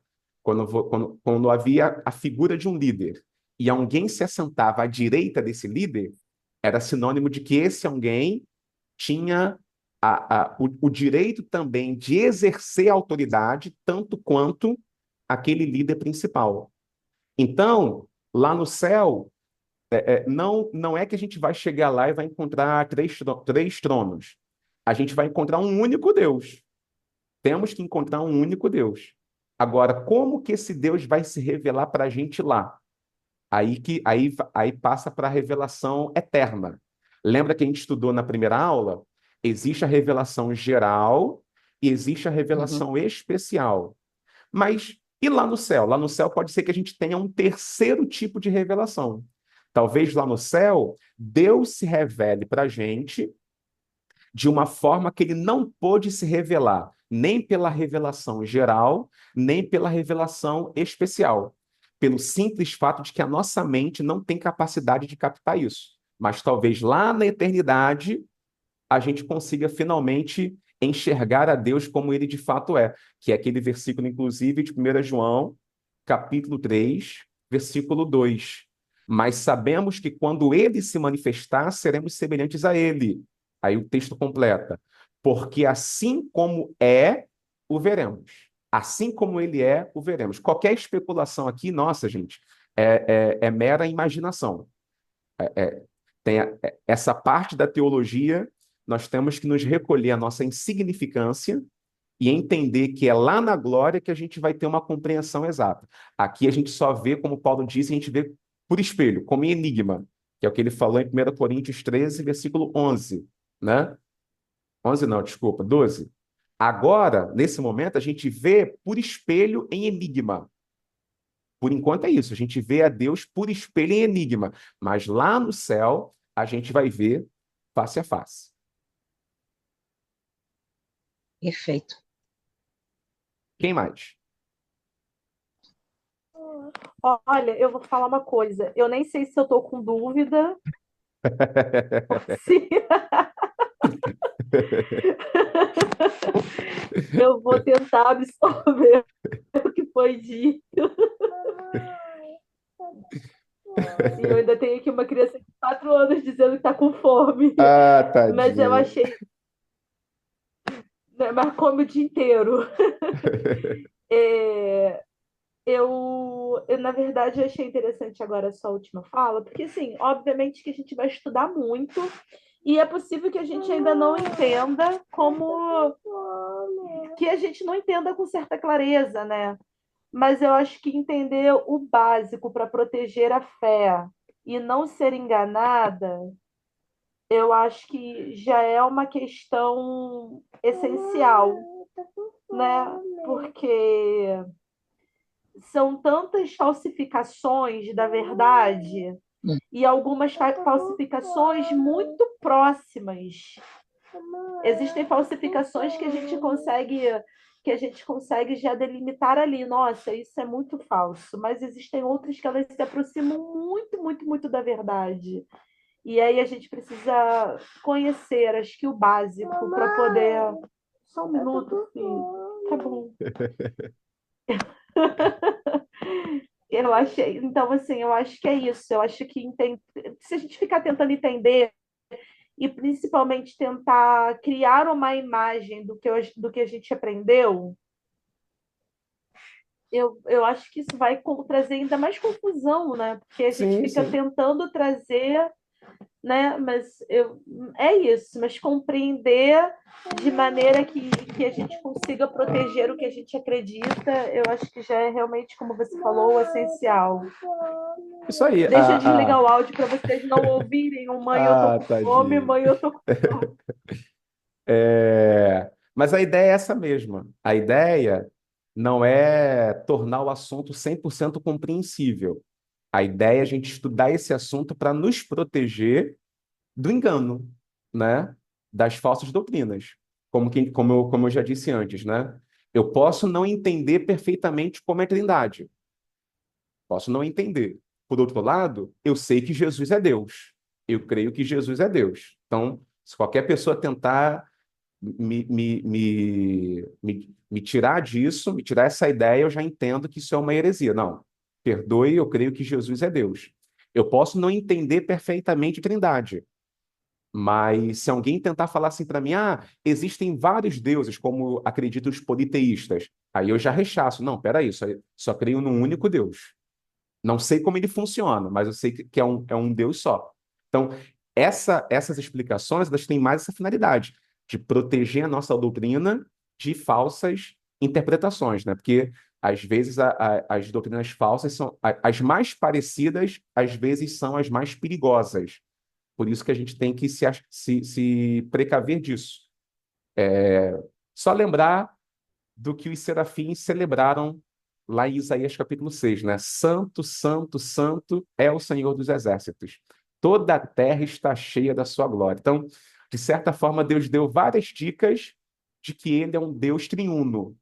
Quando havia a figura de um líder e alguém se assentava à direita desse líder, era sinônimo de que esse alguém tinha o direito também de exercer autoridade, tanto quanto aquele líder principal. Então, lá no céu, não é que a gente vai chegar lá e vai encontrar três tronos. A gente vai encontrar um único Deus. Temos que encontrar um único Deus. Agora, como que esse Deus vai se revelar para a gente lá? Aí passa para a revelação eterna. Lembra que a gente estudou na primeira aula? Existe a revelação geral e existe a Uhum. revelação especial. Mas e lá no céu? Lá no céu pode ser que a gente tenha um terceiro tipo de revelação. Talvez lá no céu, Deus se revele para a gente de uma forma que ele não pôde se revelar, nem pela revelação geral, nem pela revelação especial, pelo simples fato de que a nossa mente não tem capacidade de captar isso. Mas talvez lá na eternidade a gente consiga finalmente enxergar a Deus como ele de fato é, que é aquele versículo, inclusive, de 1 João, capítulo 3, versículo 2. Mas sabemos que quando ele se manifestar, seremos semelhantes a ele. Aí o texto completa. Porque assim como é, o veremos. Assim como ele é, o veremos. Qualquer especulação aqui, nossa, gente, é mera imaginação. Essa parte da teologia, nós temos que nos recolher a nossa insignificância e entender que é lá na glória que a gente vai ter uma compreensão exata. Aqui a gente só vê, como Paulo disse, a gente vê por espelho, como em enigma, que é o que ele falou em 1 Coríntios 13, versículo 11, né? 11 não, desculpa, 12. Agora, nesse momento, a gente vê por espelho em enigma. Por enquanto é isso, a gente vê a Deus por espelho em enigma, mas lá no céu a gente vai ver face a face. Perfeito. Quem mais? Olha, eu vou falar uma coisa. Eu nem sei se eu tô com dúvida, se eu vou tentar absorver o que foi dito. E eu ainda tenho aqui uma criança de 4 anos dizendo que está com fome. Ah, Mas eu tadinho. achei, né, mas come o dia inteiro. É, na verdade, eu achei interessante agora a sua última fala, porque, assim, obviamente que a gente vai estudar muito, e é possível que a gente ainda não entenda como... que a gente não entenda com certa clareza, né? Mas eu acho que entender o básico para proteger a fé e não ser enganada, eu acho que já é uma questão essencial, né? Porque são tantas falsificações da verdade e algumas falsificações muito próximas. Existem falsificações que a gente consegue já delimitar ali. Nossa, isso é muito falso. Mas existem outras que elas se aproximam muito, muito, muito da verdade. E aí a gente precisa conhecer, acho que o básico para poder. Só um minuto, filho. Tá bom. Eu achei, então, assim, eu acho que é isso. Eu acho que se a gente ficar tentando entender e principalmente tentar criar uma imagem do que a gente aprendeu, eu acho que isso vai trazer ainda mais confusão, né? Porque a gente Sim, fica sim. tentando trazer, né? É isso, mas compreender de maneira que a gente consiga proteger o que a gente acredita, eu acho que já é realmente, como você falou, o essencial. Isso aí. Deixa eu desligar o áudio para vocês não ouvirem o mãe, eu tô Ah, com fome, tadinho. mãe, eu tô com fome. Mas a ideia é essa mesma. A ideia não é tornar o assunto 100% compreensível. A ideia é a gente estudar esse assunto para nos proteger do engano, né? Das falsas doutrinas. Como eu já disse antes, né? Eu posso não entender perfeitamente como é a Trindade. Posso não entender. Por outro lado, eu sei que Jesus é Deus. Eu creio que Jesus é Deus. Então, se qualquer pessoa tentar me tirar disso, me tirar essa ideia, eu já entendo que isso é uma heresia. Não, perdoe, eu creio que Jesus é Deus. Eu posso não entender perfeitamente Trindade, mas se alguém tentar falar assim para mim, existem vários deuses, como acreditam os politeístas, aí eu já rechaço. Não, peraí, só creio num único Deus. Não sei como ele funciona, mas eu sei que é um Deus só. Então, essas explicações, elas têm mais essa finalidade, de proteger a nossa doutrina de falsas interpretações, né? Porque, às vezes, as doutrinas falsas são as mais parecidas, às vezes são as mais perigosas. Por isso que a gente tem que se precaver disso. Só lembrar do que os serafins celebraram lá em Isaías capítulo 6, né? Santo, santo, santo é o Senhor dos exércitos. Toda a terra está cheia da sua glória. Então, de certa forma, Deus deu várias dicas de que ele é um Deus triuno,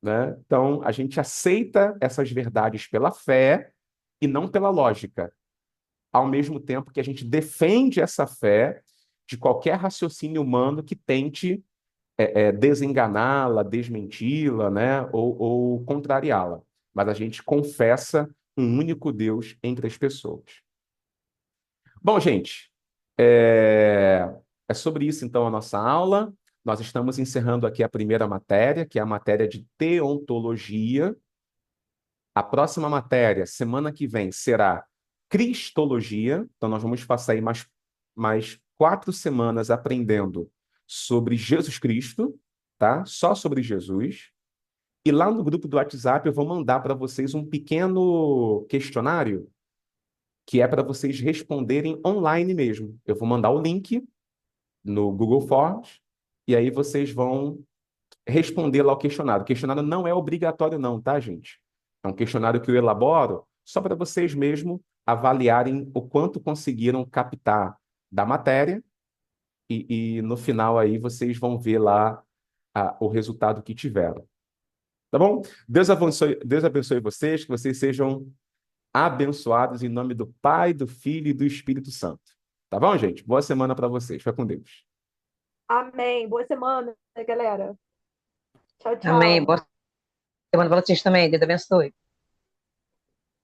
né? Então, a gente aceita essas verdades pela fé e não pela lógica, ao mesmo tempo que a gente defende essa fé de qualquer raciocínio humano que tente desenganá-la, desmenti-la, né? ou contrariá-la. Mas a gente confessa um único Deus entre as pessoas. Bom, gente, é, é sobre isso então a nossa aula. Nós estamos encerrando aqui a primeira matéria, que é a matéria de teontologia. A próxima matéria, semana que vem, será Cristologia. Então, nós vamos passar aí mais 4 semanas aprendendo sobre Jesus Cristo, tá? Só sobre Jesus. E lá no grupo do WhatsApp eu vou mandar para vocês um pequeno questionário que é para vocês responderem online mesmo. Eu vou mandar o link no Google Forms e aí vocês vão responder lá o questionário. O questionário não é obrigatório, não, tá, gente? É um questionário que eu elaboro só para vocês mesmo avaliarem o quanto conseguiram captar da matéria e no final aí vocês vão ver lá o resultado que tiveram. Tá bom? Deus abençoe vocês, que vocês sejam abençoados em nome do Pai, do Filho e do Espírito Santo. Tá bom, gente? Boa semana para vocês. Fica com Deus. Amém. Boa semana, galera. Tchau, Amém. tchau. Boa semana para vocês também. Deus abençoe.